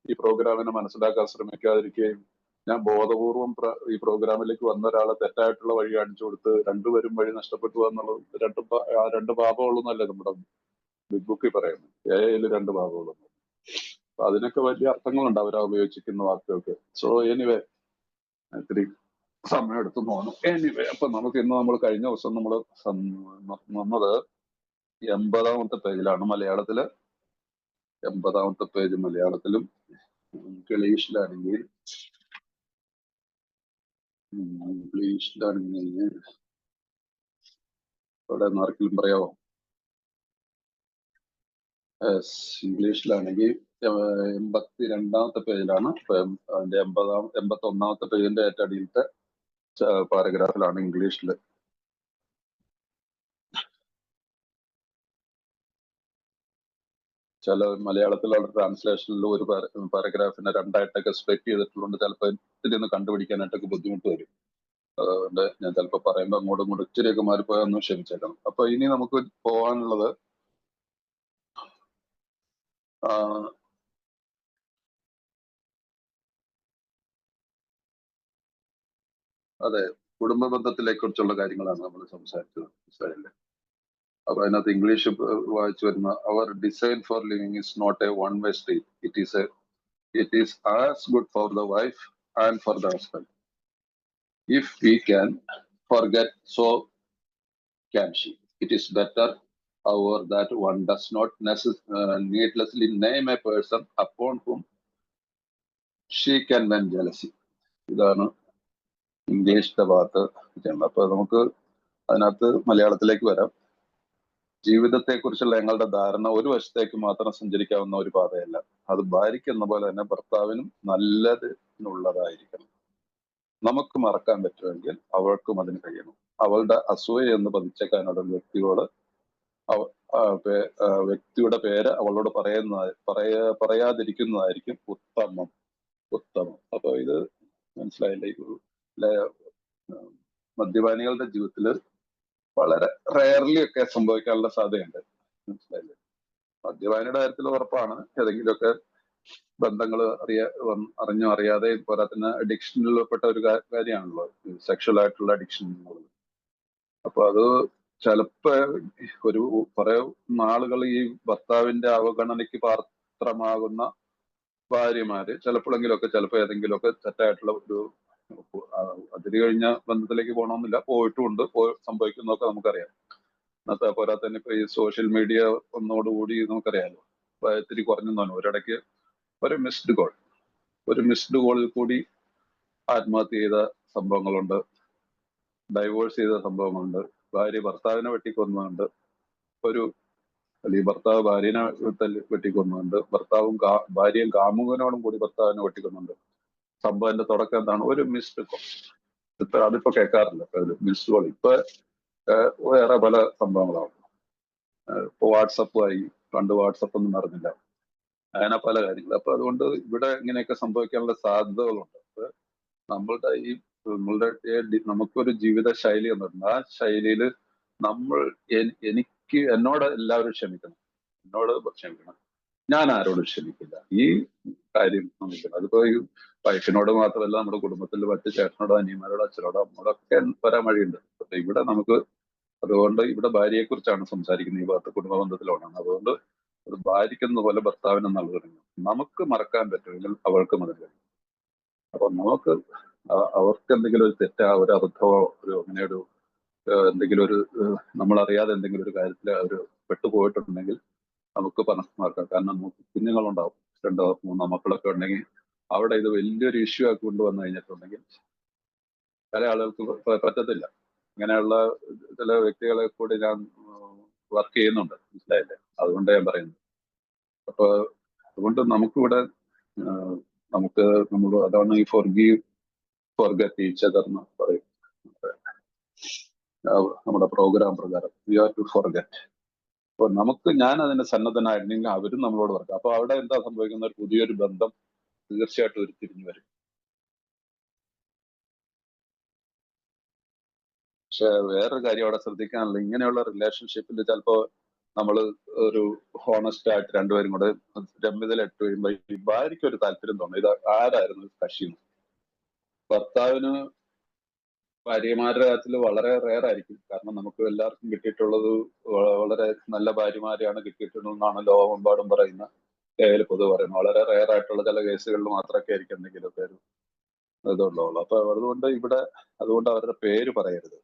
ഈ പ്രോഗ്രാമിനെ മനസ്സിലാക്കാൻ ശ്രമിക്കാതിരിക്കുകയും, ഞാൻ ബോധപൂർവം ഈ പ്രോഗ്രാമിലേക്ക് വന്ന ഒരാളെ തെറ്റായിട്ടുള്ള വഴി കാണിച്ചു കൊടുത്ത് രണ്ടുപേരും വഴി നഷ്ടപ്പെട്ടു എന്നുള്ളത് രണ്ട് പാപമുള്ളൂന്നല്ലേ നമ്മുടെ ബിഗ് ബുക്കിൽ പറയുന്നത്. ഏഴ് 2 പാപമുള്ളൂ. അപ്പൊ അതിനൊക്കെ വലിയ അർത്ഥങ്ങളുണ്ട് അവരാ ഉപയോഗിച്ചിരിക്കുന്ന വാക്കുകൾക്ക്. സോ എനിവേ ഇത്തിരി സമയം എടുത്തു തോന്നും. എനിവേ അപ്പൊ നമുക്ക് ഇന്ന് നമ്മൾ കഴിഞ്ഞ ദിവസം നമ്മൾ വന്നത് 80ാമത്തെ പേജിലാണ് മലയാളത്തില്. 80ാമത്തെ പേജ് മലയാളത്തിലും ഇംഗ്ലീഷിലാണെങ്കിൽ അവിടെ ആർക്കെങ്കിലും പറയാമോ? ഇംഗ്ലീഷിലാണെങ്കിൽ 82ാമത്തെ പേജിലാണ്. അതിന്റെ 81ാമത്തെ പേജിന്റെ ഏറ്റവും അടിയിലത്തെ പാരഗ്രാഫിലാണ് ഇംഗ്ലീഷില്. ചില മലയാളത്തിലുള്ള ട്രാൻസ്ലേഷനിൽ ഒരു പാരഗ്രാഫിനെ 2ആയിട്ടൊക്കെ സ്പ്ലിറ്റ് ചെയ്തിട്ടുള്ളത്. ചിലപ്പോൾ ഇതിൽ നിന്ന് കണ്ടുപിടിക്കാനായിട്ടൊക്കെ ബുദ്ധിമുട്ട് വരും. അതുകൊണ്ട് ഞാൻ ചിലപ്പോൾ പറയുമ്പോൾ അങ്ങോട്ടും ഇങ്ങോട്ടും ഇച്ചിരിയൊക്കെ മാറിപ്പോയൊന്നും ക്ഷമിച്ചേക്കണം. അപ്പൊ ഇനി നമുക്ക് പോകാനുള്ളത് അതെ, കുടുംബ ബന്ധത്തിലെ കുറിച്ചുള്ള കാര്യങ്ങളാണ് നമ്മൾ സംസാരിച്ചത്, മനസ്സിലായില്ലേ? അപ്പൊ അതിനകത്ത് ഇംഗ്ലീഷ് വായിച്ചു വരുന്ന അവർ design for living is not a one way street, it is as good for the wife and for the husband. If we can forget, so can she. It is better, however, that one does not needlessly name a person upon whom she can vent jealousy. ഇതാണ് ഇംഗ്ലീഷിന്റെ ഭാഗത്ത് ചെയ്യുന്നത്. അപ്പൊ നമുക്ക് അതിനകത്ത് മലയാളത്തിലേക്ക് വരാം. ജീവിതത്തെ കുറിച്ചുള്ള ഞങ്ങളുടെ ധാരണ ഒരു വശത്തേക്ക് മാത്രം സഞ്ചരിക്കാവുന്ന ഒരു പാതയല്ല. അത് ഭാര്യയ്ക്ക് എന്ന പോലെ തന്നെ ഭർത്താവിനും നല്ലതിനുള്ളതായിരിക്കണം. നമുക്ക് മറക്കാൻ പറ്റുമെങ്കിൽ അവൾക്കും അതിന് കഴിയണം. അവളുടെ അസൂയ എന്ന് പതിച്ചേക്കാനുള്ള വ്യക്തിയോട് വ്യക്തിയുടെ പേര് അവളോട് പറയാതിരിക്കുന്നതായിരിക്കും ഉത്തമം. അപ്പൊ ഇത് മനസ്സിലായില്ലേ? മദ്യപാനികളുടെ ജീവിതത്തിൽ വളരെ റയർലി ഒക്കെ സംഭവിക്കാനുള്ള സാധ്യതയുണ്ട്, മനസ്സിലായില്ലേ? മദ്യപാനിയുടെ കാര്യത്തിൽ ഉറപ്പാണ് ഏതെങ്കിലുമൊക്കെ ബന്ധങ്ങൾ അറിഞ്ഞോ അറിയാതെ പോരാത്തിന് അഡിക്ഷനിൽപ്പെട്ട ഒരു കാര്യമാണല്ലോ സെക്ഷൽ ആയിട്ടുള്ള അഡിക്ഷൻ എന്നുള്ളത്. അപ്പൊ അത് ചിലപ്പോ ഒരു കുറെ നാളുകൾ ഈ ഭർത്താവിന്റെ അവഗണനയ്ക്ക് പാത്രമാകുന്ന ഭാര്യമാര് ചിലപ്പോഴെങ്കിലൊക്കെ ഏതെങ്കിലുമൊക്കെ തെറ്റായിട്ടുള്ള ഒരു അതിര് കഴിഞ്ഞ ബന്ധത്തിലേക്ക് പോകണമെന്നില്ല, പോയിട്ടുമുണ്ട്, സംഭവിക്കുന്നതൊക്കെ നമുക്കറിയാം. ഇന്നത്തെ പോരാത്തന്നെ ഇപ്പൊ ഈ സോഷ്യൽ മീഡിയ ഒന്നോടുകൂടി നമുക്കറിയാമല്ലോ, ഇത്തിരി കുറഞ്ഞു തോന്നും. ഒരിടയ്ക്ക് ഒരു മിസ്ഡ് കോളിൽ കൂടി ആത്മഹത്യ ചെയ്ത സംഭവങ്ങളുണ്ട്, ഡൈവോഴ്സ് ചെയ്ത സംഭവങ്ങളുണ്ട്, ഭാര്യ ഭർത്താവിനെ വെട്ടിക്കൊന്നുണ്ട്, അല്ലെങ്കിൽ ഭർത്താവ് ഭാര്യനെ വെട്ടിക്കൊന്നുണ്ട്, ഭാര്യയും കാമുകനോടും കൂടി ഭർത്താവിനെ വെട്ടിക്കൊന്നുണ്ട്. സംഭവത്തിന്റെ തുടക്കം എന്താണ്? ഒരു മിസ്ഡ് കോൾ. അതിപ്പോ കേൾക്കാറില്ല മിസ്ഡ് കോൾ. ഇപ്പൊ വേറെ പല സംഭവങ്ങളാണ്. ഇപ്പൊ വാട്സപ്പുമായി, പണ്ട് വാട്സപ്പ് ഒന്നും നടന്നില്ല, അങ്ങനെ പല കാര്യങ്ങൾ. അപ്പൊ അതുകൊണ്ട് ഇവിടെ ഇങ്ങനെയൊക്കെ സംഭവിക്കാനുള്ള സാധ്യതകളുണ്ട്. നമുക്കൊരു ജീവിത ശൈലി എന്നുണ്ട്. ആ ശൈലിയിൽ എന്നോട് എല്ലാവരും ക്ഷമിക്കണം, ഞാൻ ആരോടും ക്ഷമിക്കില്ല. ഈ കാര്യം നമുക്കുണ്ട്. അതിപ്പോ ഈ വൈഫിനോട് മാത്രമല്ല, നമ്മുടെ കുടുംബത്തിൽ മറ്റ് ചേട്ടനോടോ അനിയന്മാരോടോ അച്ഛനോടോ അമ്മോടൊക്കെ വരാൻ വഴിയുണ്ട്. പക്ഷെ ഇവിടെ നമുക്ക് അതുകൊണ്ട് ഇവിടെ ഭാര്യയെ കുറിച്ചാണ് സംസാരിക്കുന്നത്, ഈ ഭാഗത്ത് കുടുംബ ബന്ധത്തിലോടാണ്. അതുകൊണ്ട് അത് ഭാര്യയ്ക്കെന്ന പോലെ ഭർത്താവിനെന്നുള്ള പറഞ്ഞു നമുക്ക് മറക്കാൻ പറ്റുമെങ്കിൽ അവൾക്കും അതിന് കഴിയും. അപ്പൊ നമുക്ക് അവർക്ക് എന്തെങ്കിലും ഒരു തെറ്റാ, ഒരു അബദ്ധമോ, അങ്ങനെ എന്തെങ്കിലും നമ്മളറിയാതെ എന്തെങ്കിലും ഒരു കാര്യത്തിൽ അവർ പെട്ടുപോയിട്ടുണ്ടെങ്കിൽ നമുക്ക് മനസ്സിലാക്കാം. കാരണം കുഞ്ഞുങ്ങളുണ്ടാവും, 2-3 മക്കളൊക്കെ ഉണ്ടെങ്കിൽ അവിടെ ഇത് വലിയൊരു ഇഷ്യൂ ആക്കി കൊണ്ടുവന്നു കഴിഞ്ഞിട്ടുണ്ടെങ്കിൽ ചില ആളുകൾക്ക് പറ്റത്തില്ല. ഇങ്ങനെയുള്ള ചില വ്യക്തികളെ കൂടി ഞാൻ വർക്ക് ചെയ്യുന്നുണ്ട്, മനസ്സിലായില്ലേ? അതുകൊണ്ട് ഞാൻ പറയുന്നു. അപ്പൊ അതുകൊണ്ട് നമുക്കിവിടെ അതാണ് ഈ ഫോർഗെറ്റ് ഈച്ച് അതർ എന്ന് പറയും നമ്മുടെ പ്രോഗ്രാം പ്രകാരം. We are to forget. അപ്പൊ ഞാൻ അതിന് സന്നദ്ധനായിരുന്നെങ്കിൽ അവരും നമ്മളോട് പറയും. അപ്പൊ അവിടെ എന്താ സംഭവിക്കുന്ന? ഒരു പുതിയൊരു ബന്ധം തീർച്ചയായിട്ടും ഉരുത്തിരിഞ്ഞു വരും. പക്ഷെ വേറൊരു കാര്യം അവിടെ ശ്രദ്ധിക്കാനുള്ള, ഇങ്ങനെയുള്ള റിലേഷൻഷിപ്പിൽ ചിലപ്പോ നമ്മൾ ഒരു ഹോണസ്റ്റ് ആയിട്ട് രണ്ടുപേരും കൂടെ രമ്യതയിലിട്ട് കഴിയുമ്പോൾ ഈ ഭാര്യയ്ക്ക് ഒരു താല്പര്യം തോന്നും, ഇത് ആരായിരുന്നു കക്ഷി. ഭർത്താവിന് ഭാര്യമാരുടെ കാര്യത്തിൽ വളരെ റെയർ ആയിരിക്കും. കാരണം നമുക്ക് എല്ലാവർക്കും കിട്ടിയിട്ടുള്ളത് വളരെ നല്ല ഭാര്യമാരെയാണ് കിട്ടിയിട്ടുള്ളതെന്നാണ് ലോകമെമ്പാടും പറയുന്ന പൊതുവെ പറയുന്നത്. വളരെ റെയർ ആയിട്ടുള്ള ചില കേസുകളിൽ മാത്രമൊക്കെ ആയിരിക്കും എന്തെങ്കിലുമൊക്കെ ഒരു ഇതുള്ളൂ. അപ്പൊ അതുകൊണ്ട് അവരുടെ പേര് പറയരുത്.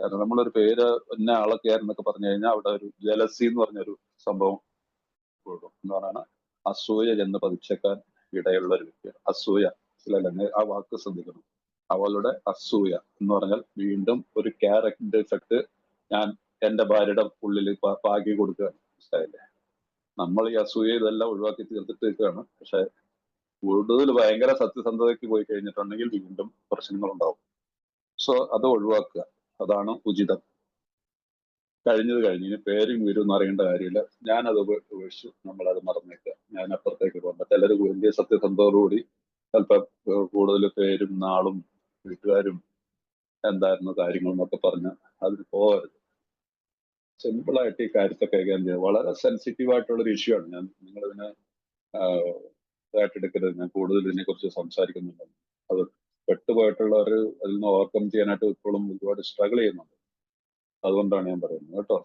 കാരണം നമ്മളൊരു പേര് ഇന്ന ആളൊക്കെയായിരുന്നൊക്കെ പറഞ്ഞു കഴിഞ്ഞാൽ അവിടെ ഒരു ജലസി എന്ന് പറഞ്ഞൊരു സംഭവം കൂടും. എന്ന് പറയുന്നത് അസൂയ എന്ന് പതിച്ചേക്കാൻ ഇടയുള്ള ഒരു വ്യക്തിയാണ് അസൂയ. ആ വാക്ക് ശ്രദ്ധിക്കണം. അവളുടെ അസൂയ എന്ന് പറഞ്ഞാൽ വീണ്ടും ഒരു ക്യാരക്ടർ ഡിഫക്ട് ഞാൻ എന്റെ ഭാര്യയുടെ ഉള്ളിൽ പാകി കൊടുക്കുകയാണ്, മനസ്സിലായില്ലേ? നമ്മൾ ഈ അസൂയ ഇതെല്ലാം ഒഴിവാക്കി തീർത്തിട്ട് നിൽക്കുകയാണ്. പക്ഷെ കൂടുതൽ ഭയങ്കര സത്യസന്ധതയ്ക്ക് പോയി കഴിഞ്ഞിട്ടുണ്ടെങ്കിൽ വീണ്ടും പ്രശ്നങ്ങൾ ഉണ്ടാവും. സോ അത് ഒഴിവാക്കുക, അതാണ് ഉചിതം. കഴിഞ്ഞത് കഴിഞ്ഞ് ഇനി പേരും വീരും എന്ന് അറിയേണ്ട കാര്യമില്ല. ഞാനത് ഉപേക്ഷിച്ചു, നമ്മളത് മറന്നേക്കുക, ഞാൻ അപ്പുറത്തേക്ക് പോകണ്ട. ചിലർ വലിയ സത്യസന്ധതയോടുകൂടി ചിലപ്പോൾ കൂടുതൽ പേരും നാളും വീട്ടുകാരും എന്തായിരുന്നു കാര്യങ്ങൾ എന്നൊക്കെ പറഞ്ഞ് അതിന് പോകരുത്. സിമ്പിളായിട്ട് ഈ കാര്യത്തെ കൈകാര്യം ചെയ്യുക. വളരെ സെൻസിറ്റീവ് ആയിട്ടുള്ള ഒരു ഇഷ്യൂ ആണ്. നിങ്ങളിതിനെ ഇതായിട്ടെടുക്കരുത്. ഞാൻ കൂടുതൽ ഇതിനെക്കുറിച്ച് സംസാരിക്കുന്നുണ്ട്. അത് പെട്ടുപോയിട്ടുള്ളവർ അതിൽ നിന്ന് ഓവർകം ചെയ്യാനായിട്ട് ഇപ്പോഴും ഒരുപാട് സ്ട്രഗിൾ ചെയ്യുന്നുണ്ട്. അതുകൊണ്ടാണ് ഞാൻ പറയുന്നത് കേട്ടോ.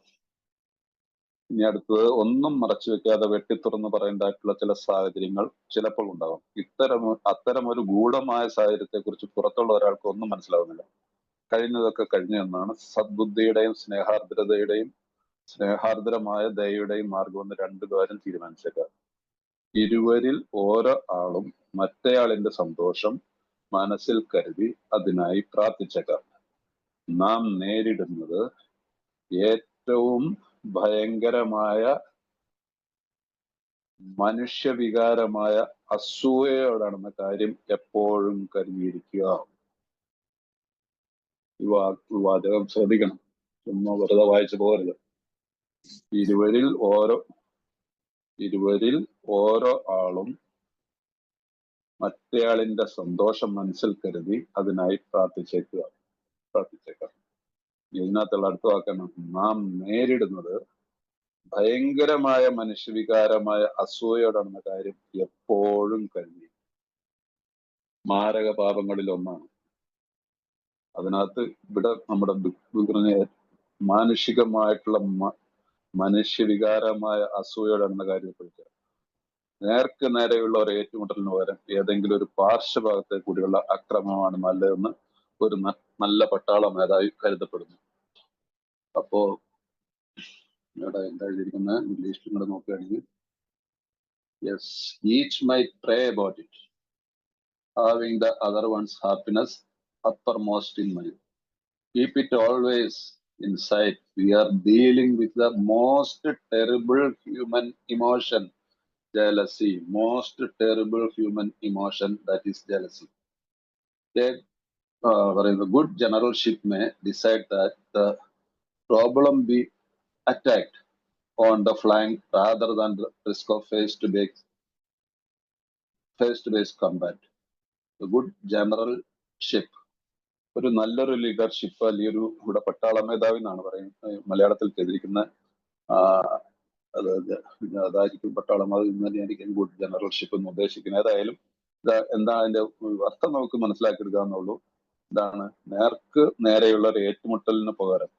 ഇനി അടുത്തത്, ഒന്നും മറച്ചു വെക്കാതെ വെട്ടിത്തുറന്ന് പറയേണ്ടതായിട്ടുള്ള ചില സാഹചര്യങ്ങൾ ചിലപ്പോൾ ഉണ്ടാകും. അത്തരം ഒരു ഗൂഢമായ സാഹചര്യത്തെ കുറിച്ച് പുറത്തുള്ള ഒരാൾക്ക് ഒന്നും മനസ്സിലാവുന്നില്ല. കഴിഞ്ഞതൊക്കെ കഴിഞ്ഞു എന്നാണ് സദ്ബുദ്ധിയുടെയും സ്നേഹാർദ്രമായ ദയയുടെയും മാർഗമെന്ന് രണ്ടുപേരും തീരുമാനിച്ചേക്കാം. ഇരുവരിൽ ഓരോ ആളും മറ്റേയാളിന്റെ സന്തോഷം മനസ്സിൽ കരുതി അതിനായി പ്രാർത്ഥിച്ചേക്കാം. നാം നേരിടുന്നത് ഏറ്റവും ഭയങ്കരമായ മനുഷ്യവികാരമായ അസൂയയോടാണെന്ന കാര്യം എപ്പോഴും കരുതിയിരിക്കുക. ഈ വാചകം ശ്രദ്ധിക്കണം, ചുമ്മാ വെറുതെ വായിച്ചു പോകരുത്. ഇരുവരിൽ ഓരോ ആളും മറ്റേയാളിന്റെ സന്തോഷം മനസ്സിൽ കരുതി അതിനായി പ്രാർത്ഥിച്ചേക്കാം. ഇതിനകത്തുള്ള അടുത്ത വാക്കാണ്, നാം നേരിടുന്നത് ഭയങ്കരമായ മനുഷ്യവികാരമായ അസൂയയോടാണെന്ന കാര്യം എപ്പോഴും കരുതി. മാരക പാപങ്ങളിൽ ഒന്നാണ്. അതിനകത്ത് ഇവിടെ നമ്മുടെ മാനുഷികമായിട്ടുള്ള മനുഷ്യവികാരമായ അസൂയയോടാണെന്ന കാര്യം പഠിക്കുക. നേർക്ക് നേരെയുള്ള ഒരു ഏറ്റുമുട്ടലിന് പകരം ഏതെങ്കിലും ഒരു പാർശ്വഭാഗത്തെ കൂടിയുള്ള അക്രമമാണ് നല്ലതെന്ന് ഒരു നല്ല പട്ടാള മേധാവി കരുതപ്പെടുന്നു. അപ്പോ ഇവിടെ എന്താ എഴുതിയിരിക്കുന്നത്, ഇംഗ്ലീഷിൽ കൂടെ നോക്കുകയാണെങ്കിൽ, yes, each might pray about it, having the other ones happiness uppermost in mind. Keep it always in sight. We are dealing with the most terrible human emotion, jealousy. Most terrible human emotion, that is jealousy. The good generalship may decide that the problem be attacked on the flank rather than the risk of face-to-face combat. The good generalship, ഒരു നല്ലൊരു leadership, അല്ലെങ്കിൽ ഇവിടെ പട്ടാള മേധാവി എന്നാണ് പറയുന്നത് മലയാളത്തിൽ ചെയ്തിരിക്കുന്ന, അതായിരിക്കും പട്ടാള മേധാവിയായിരിക്കും ഗുഡ് ജനറൽഷിപ്പ് എന്ന് ഉദ്ദേശിക്കുന്നത്. ഏതായാലും എന്താ അതിന്റെ അർത്ഥം നമുക്ക് മനസ്സിലാക്കിയെടുക്കുക എന്നുള്ളൂ. ഇതാണ്, നേർക്ക് നേരെയുള്ള ഒരു ഏറ്റുമുട്ടലിന് പകരം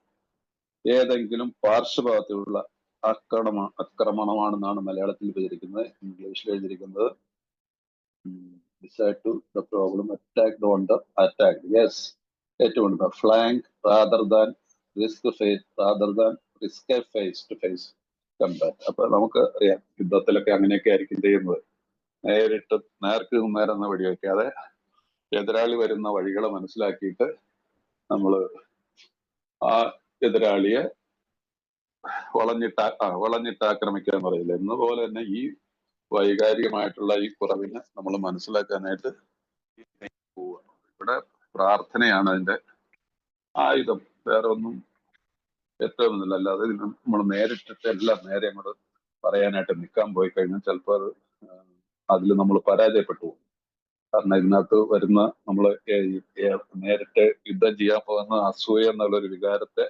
ഏതെങ്കിലും പാർശ്വഭാഗത്തിലുള്ള ആക്രമണമാണെന്നാണ് മലയാളത്തിൽ എഴുതിയിരിക്കുന്നത്. ഇംഗ്ലീഷിൽ എഴുതിയിരിക്കുന്നത് decide to the problem attacked on the attacked. Yes, ഏറ്റവും flank rather than risk a face to face combat. അപ്പൊ നമുക്ക് അറിയാം, യുദ്ധത്തിലൊക്കെ അങ്ങനെയൊക്കെ ആയിരിക്കും ചെയ്യുന്നത്. നേർക്ക് നേരെ വെടിവെക്കാതെ എതിരാളി വരുന്ന വഴികളെ മനസ്സിലാക്കിയിട്ട് നമ്മള് ആ എതിരാളിയെ വളഞ്ഞിട്ട് ആക്രമിക്കാൻ പറയില്ല. എന്നപോലെ തന്നെ ഈ വൈകാരികമായിട്ടുള്ള ഈ കുറവിനെ നമ്മൾ മനസ്സിലാക്കാനായിട്ട് പോവുക. ഇവിടെ പ്രാർത്ഥനയാണ് അതിന്റെ ആയുധം, വേറെ ഒന്നും ഏറ്റവും ഒന്നുമില്ല. അല്ലാതെ നമ്മൾ നേരിട്ടിട്ട് എല്ലാം നേരെ അങ്ങോട്ട് പറയാനായിട്ട് നിൽക്കാൻ പോയി കഴിഞ്ഞാൽ ചിലപ്പോൾ അതിൽ നമ്മൾ പരാജയപ്പെട്ടു പോകും. കാരണം ഇതിനകത്ത് വരുന്ന നമ്മൾ നേരിട്ട് യുദ്ധം ചെയ്യാൻ പോകുന്ന അസൂയ എന്നുള്ളൊരു വികാരത്തെ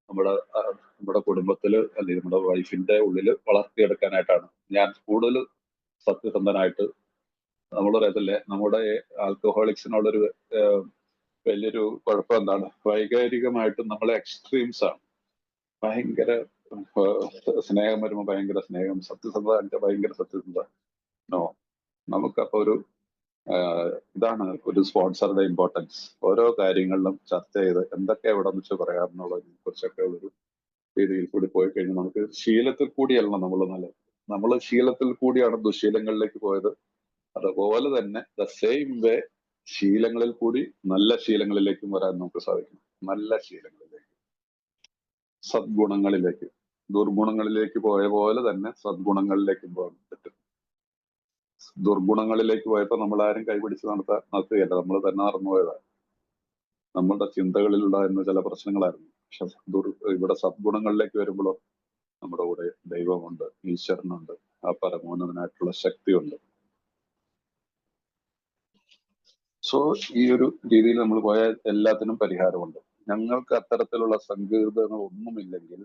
നമ്മുടെ കുടുംബത്തില് അല്ലെങ്കിൽ നമ്മുടെ വൈഫിന്റെ ഉള്ളിൽ വളർത്തിയെടുക്കാനായിട്ടാണ്. ഞാൻ കൂടുതൽ സത്യസന്ധനായിട്ട് നമ്മൾ പറയത്തില്ലേ, നമ്മുടെ ആൽക്കഹോളിക്സിനുള്ളൊരു വലിയൊരു കുഴപ്പം എന്താണ്, വൈകാരികമായിട്ട് നമ്മളെ എക്സ്ട്രീംസ് ആണ്. ഭയങ്കര സ്നേഹം വരുമ്പോൾ ഭയങ്കര സ്നേഹം, സത്യസന്ധത ഭയങ്കര സത്യസന്ധത. നോ, നമുക്കപ്പോ ഒരു ഇതാണ് ഒരു സ്പോൺസറുടെ ഇമ്പോർട്ടൻസ്. ഓരോ കാര്യങ്ങളിലും ചർച്ച ചെയ്ത് എന്തൊക്കെ എവിടെ വെച്ച് പറയാമെന്നുള്ളതിനെ കുറിച്ചൊക്കെ ഒരു രീതിയിൽ കൂടി പോയി കഴിഞ്ഞാൽ നമുക്ക് ശീലത്തിൽ കൂടിയല്ല നമ്മൾ ശീലത്തിൽ കൂടിയാണ് ദുശീലങ്ങളിലേക്ക് പോയത്. അതുപോലെ തന്നെ ദ സെയിം വേ ശീലങ്ങളിൽ കൂടി നല്ല ശീലങ്ങളിലേക്കും വരാൻ നമുക്ക് സാധിക്കും. നല്ല ശീലങ്ങളിലേക്ക്, സദ്ഗുണങ്ങളിലേക്ക്. ദുർഗുണങ്ങളിലേക്ക് പോയ പോലെ തന്നെ സദ്ഗുണങ്ങളിലേക്കും പോകാൻ പറ്റും. ദുർഗുണങ്ങളിലേക്ക് പോയപ്പോൾ നമ്മൾ ആരും കൈപിടിച്ച് നടത്തുകയല്ല, നമ്മൾ തന്നെ മറന്നുപോയതാണ്. നമ്മളുടെ ചിന്തകളിലുണ്ടായിരുന്ന ചില പ്രശ്നങ്ങളായിരുന്നു. പക്ഷെ ഇവിടെ സദ്ഗുണങ്ങളിലേക്ക് വരുമ്പോഴോ നമ്മുടെ കൂടെ ദൈവമുണ്ട്, ഈശ്വരനുണ്ട്, ആ പരമോന്നതനായിട്ടുള്ള ശക്തിയുണ്ട്. സോ ഈ ഒരു രീതിയിൽ നമ്മൾ പോയാൽ എല്ലാത്തിനും പരിഹാരമുണ്ട്. ഞങ്ങൾക്ക് അത്തരത്തിലുള്ള സങ്കീർണതകൾ ഒന്നുമില്ലെങ്കിൽ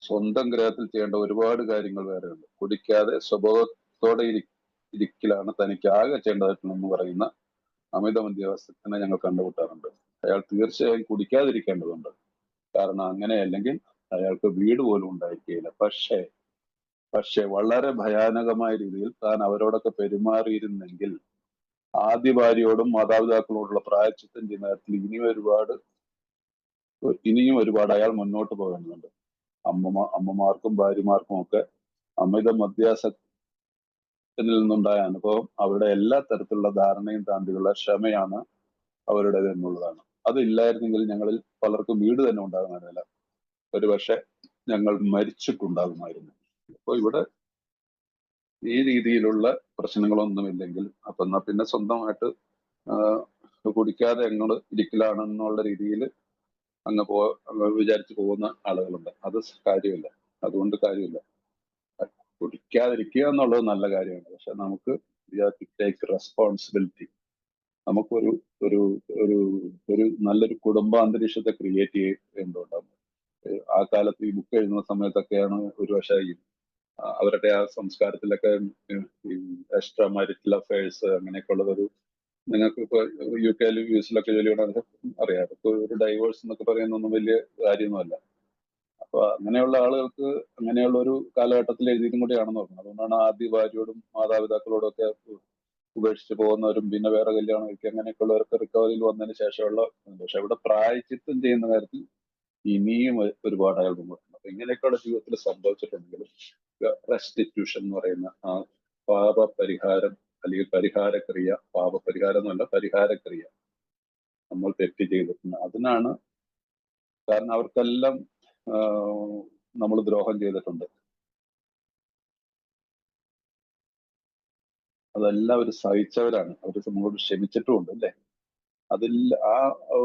സ്വന്തം ഗ്രഹത്തിൽ ചെയ്യേണ്ട ഒരുപാട് കാര്യങ്ങൾ വേറെ ഉണ്ട്. കുടിക്കാതെ സ്വഭാവത്തോടെ ഇരിക്കലാണ് തനിക്ക് ആകെ ചെയ്യേണ്ടതെന്ന് പറയുന്ന അമിത മദ്യാസക്തനെ ഞങ്ങൾ കണ്ടുമുട്ടാറുണ്ട്. അയാൾ തീർച്ചയായും കുടിക്കാതിരിക്കേണ്ടതുണ്ട്. കാരണം അങ്ങനെ അല്ലെങ്കിൽ അയാൾക്ക് വീട് പോലും ഉണ്ടായിരിക്കുകയില്ല. പക്ഷേ വളരെ ഭയാനകമായ രീതിയിൽ താൻ അവരോടൊക്കെ പെരുമാറിയിരുന്നെങ്കിൽ ആദ്യ ഭാര്യയോടും മാതാപിതാക്കളോടുള്ള പ്രായശ്ചിത്തം ചെയ്യുന്ന കാര്യത്തിൽ ഇനിയും ഒരുപാട് അയാൾ മുന്നോട്ട് പോകേണ്ടതുണ്ട്. അമ്മമാർക്കും ഭാര്യമാർക്കും ഒക്കെ അമിത മദ്യാസക്തനിൽ നിന്നുണ്ടായ അനുഭവം അവരുടെ എല്ലാ തരത്തിലുള്ള ധാരണയും താണ്ടിയുള്ള ക്ഷമയാണ് അവരുടേത് എന്നുള്ളതാണ്. അതില്ലായിരുന്നെങ്കിൽ ഞങ്ങളിൽ പലർക്കും വീട് തന്നെ ഉണ്ടാകുന്നതല്ല, ഒരുപക്ഷെ ഞങ്ങൾ മരിച്ചിട്ടുണ്ടാകുമായിരുന്നു. അപ്പൊ ഇവിടെ ഈ രീതിയിലുള്ള പ്രശ്നങ്ങളൊന്നുമില്ലെങ്കിൽ അപ്പൊ എന്നാ പിന്നെ സ്വന്തമായിട്ട് കുടിക്കാതെ എങ്ങോട്ട് ഇരിക്കലാണെന്നുള്ള രീതിയിൽ അങ്ങ് വിചാരിച്ചു പോകുന്ന ആളുകളുണ്ട്. അത് കാര്യമില്ല. അതുകൊണ്ട് കാര്യമില്ല. കുടിക്കാതിരിക്കുക എന്നുള്ളത് നല്ല കാര്യമാണ്. പക്ഷെ നമുക്ക് ടേക്ക് റെസ്പോൺസിബിലിറ്റി. നമുക്കൊരു ഒരു ഒരു ഒരു നല്ലൊരു കുടുംബാന്തരീക്ഷത്തെ ക്രിയേറ്റ് ചെയ്യേണ്ടതുണ്ടാകും. ആ കാലത്ത് ഈ ബുക്ക് എഴുതുന്ന സമയത്തൊക്കെയാണ് ഒരുപക്ഷെ അവരുടെ ആ സംസ്കാരത്തിലൊക്കെ എക്സ്ട്രാ മാരിറ്റൽ അഫയേഴ്സ് അങ്ങനെയൊക്കെ ഉള്ളതൊരു, നിങ്ങൾക്ക് ഇപ്പൊ യു കെയിലും യു എസിലൊക്കെ ജോലിയോടെ അറിയാം. ഇപ്പൊ ഒരു ഡൈവേഴ്സ് എന്നൊക്കെ പറയുന്നൊന്നും വലിയ കാര്യമൊന്നുമല്ല. അപ്പൊ അങ്ങനെയുള്ള ആളുകൾക്ക് അങ്ങനെയുള്ള ഒരു കാലഘട്ടത്തിൽ എഴുതിയതും കൂടിയാണെന്ന് പറഞ്ഞു. അതുകൊണ്ടാണ് ആദ്യ ഭാര്യയോടും മാതാപിതാക്കളോടും ഒക്കെ ഉപേക്ഷിച്ച് പോകുന്നവരും പിന്നെ വേറെ കല്യാണം കഴിക്കുക അങ്ങനെയൊക്കെ ഉള്ളവർക്ക് റിക്കവറിയിൽ വന്നതിന് ശേഷമുള്ള. പക്ഷെ ഇവിടെ പ്രായശ്ചിത്തം ചെയ്യുന്ന കാര്യത്തിൽ ഇനിയും ഒരുപാട് അയാൾ മുമ്പോട്ടുണ്ട്. അപ്പൊ ഇങ്ങനെയൊക്കെയുള്ള ജീവിതത്തിൽ സംഭവിച്ചിട്ടുണ്ടെങ്കിലും റെസ്റ്റിറ്റ്യൂഷൻ എന്ന് പറയുന്ന ആ പാപപരിഹാരം അല്ലെങ്കിൽ പരിഹാരക്രിയ, പാപപരിഹാരം എന്നല്ല പരിഹാരക്രിയ നമ്മൾ തെറ്റ് ചെയ്തിട്ടുണ്ട്. അതിനാണ്, കാരണം അവർക്കെല്ലാം നമ്മൾ ദ്രോഹം ചെയ്തിട്ടുണ്ട്. അതെല്ലാം അവർ സഹിച്ചവരാണ്. അവർ നമ്മളോട് ക്ഷമിച്ചിട്ടുമുണ്ട് അല്ലേ? അതിൽ ആ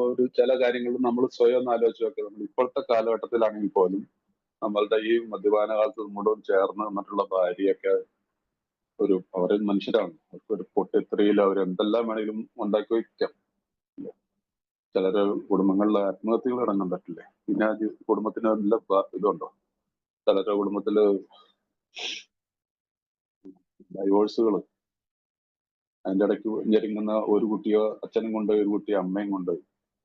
ഒരു ചില കാര്യങ്ങൾ നമ്മൾ സ്വയം ഒന്ന് ആലോചിച്ച് നോക്കുക. നമ്മൾ ഇപ്പോഴത്തെ കാലഘട്ടത്തിലാണെങ്കിൽ പോലും നമ്മളുടെ ഈ മദ്യപാന കാലത്ത് നമ്മളോട് ചേർന്ന് നിന്നിട്ടുള്ള ഭാര്യയൊക്കെ അവർ മനുഷ്യരാണ്. അവർക്കൊരു പൊട്ടിത്തെറിയിൽ അവർ എന്തെല്ലാം വേണമെങ്കിലും ഉണ്ടാക്കി വയ്ക്കാം. ചിലര് കുടുംബങ്ങളിൽ ആത്മഹത്യകൾ അടങ്ങാൻ പറ്റില്ലേ? പിന്നെ കുടുംബത്തിന് നല്ല ഇതുണ്ടോ? ചിലരുടെ കുടുംബത്തില് ഡൈവോഴ്സുകൾ, അതിന്റെ ഇടയ്ക്ക് ഞെരുങ്ങുന്ന ഒരു കുട്ടിയോ അച്ഛനും കൊണ്ട് ഒരു കുട്ടിയോ അമ്മയും കൊണ്ട്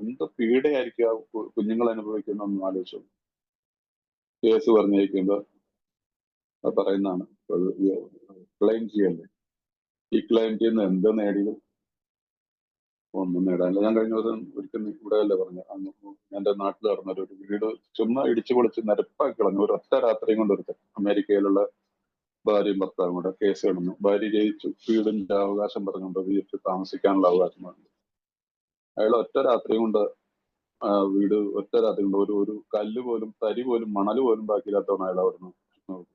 എന്ത് പീഡയായിരിക്കും ആ കുഞ്ഞുങ്ങൾ അനുഭവിക്കുന്നതെന്ന് ആലോചിച്ചു. കേസ് പറഞ്ഞിരിക്കുമ്പോൾ പറയുന്നതാണ് ക്ലെയിം ചെയ്യല്ലേ. ഈ ക്ലെയിം ചെയ്യുന്ന എന്ത് നേടിയത്? ഒന്നും നേടാനില്ല. ഞാൻ കഴിഞ്ഞ ദിവസം ഒരിക്കലും ഇവിടെ അല്ലേ പറഞ്ഞു, എന്റെ നാട്ടിൽ നടന്നൊരു വീട് ചുമ്മാ ഇടിച്ചു പൊളിച്ച് നിരപ്പാക്കി കളഞ്ഞു. ഒരു ഒറ്റ രാത്രിയും കൊണ്ട് ഒരുത്തൻ അമേരിക്കയിലുള്ള ഭാര്യയും ഭർത്താവും കൂടെ കേസ് കിടന്നു. ഭാര്യ ജയിച്ചു. വീടിന്റെ അവകാശം പറഞ്ഞുകൊണ്ട് വീട്ടിൽ താമസിക്കാനുള്ള അവകാശം പറഞ്ഞു. അയാൾ ഒറ്റ രാത്രി കൊണ്ട് വീട് ഒറ്റ രാത്രി കൊണ്ട് ഒരു കല്ല് പോലും തരി പോലും മണൽ പോലും ബാക്കിയില്ലാത്തവണ് അയാൾ അവിടുന്ന്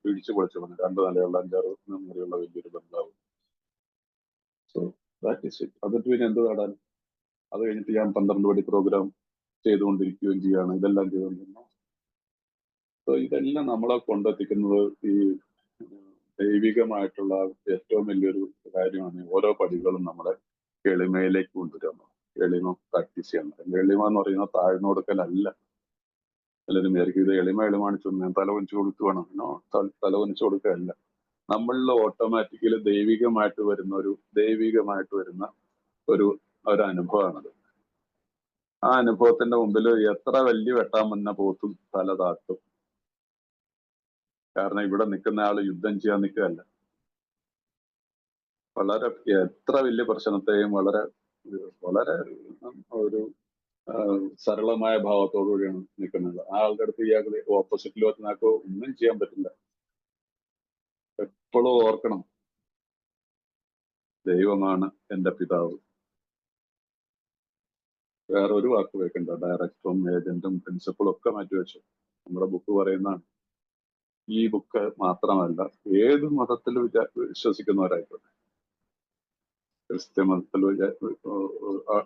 പിടിച്ചു പൊളിച്ചു പറഞ്ഞു. 2 നിലയുള്ള 5-6 മുറിയുള്ള വലിയൊരു ബംഗ്ലാവ്. So that is it. അതിട്ട് പിന്നെ എന്ത് നേടാൻ? അത് കഴിഞ്ഞിട്ട് ഞാൻ 12 പടി പ്രോഗ്രാം ചെയ്തുകൊണ്ടിരിക്കുകയും ചെയ്യാണ്. ഇതെല്ലാം ചെയ്തുകൊണ്ടിരുന്നു. സോ ഇതെല്ലാം നമ്മളെ കൊണ്ടെത്തിക്കുന്നത് ഈ ദൈവികമായിട്ടുള്ള ഏറ്റവും വലിയൊരു കാര്യമാണ്. ഓരോ പടികളും നമ്മളെ എളിമയിലേക്ക് കൊണ്ടുവരാൻ. എളിമ പ്രാക്ടീസ് ചെയ്യണം. എളിമ എന്ന് പറയുന്നത് താഴ്ന്നു കൊടുക്കലല്ല. എല്ലാവരും വിചാരിക്കും ഇത് എളിമാണിച്ചു ഞാൻ തല കുനിച്ചു കൊടുക്കുകയാണ്. തല കുനിച്ചു കൊടുക്കുകയല്ല. നമ്മളിൽ ഓട്ടോമാറ്റിക്കലി ദൈവികമായിട്ട് വരുന്ന ഒരു അനുഭവമാണത്. ആ അനുഭവത്തിന്റെ മുമ്പിൽ എത്ര വലിയ വെട്ടാൻ വന്ന പോത്തും തല താഴ്ത്തും. കാരണം ഇവിടെ നിൽക്കുന്ന ആള് യുദ്ധം ചെയ്യാൻ നിൽക്കുകയല്ല. വളരെ എത്ര വലിയ പ്രശ്നത്തെയും വളരെ വളരെ ഒരു സരളമായ ഭാവത്തോടു കൂടിയാണ് നിൽക്കുന്നത്. ആ ആളുടെ അടുത്ത് ഇയാൾക്ക് ഓപ്പോസിറ്റിൽ വെച്ചാൽ ഒന്നും ചെയ്യാൻ പറ്റില്ല. എപ്പോഴും ഓർക്കണം, ദൈവമാണ് എന്റെ പിതാവ്. വേറെ ഒരു വാക്ക് വെക്കണ്ട. ഡയറക്ടറും ഏജന്റും പ്രിൻസിപ്പളും ഒക്കെ മാറ്റിവെച്ചു. നമ്മുടെ ബുക്ക് പറയുന്നതാണ്. ഈ ബുക്ക് മാത്രമല്ല, ഏത് മതത്തിൽ വിശ്വസിക്കുന്നവരായിക്കോട്ടെ, ക്രിസ്ത്യ മതത്തിൽ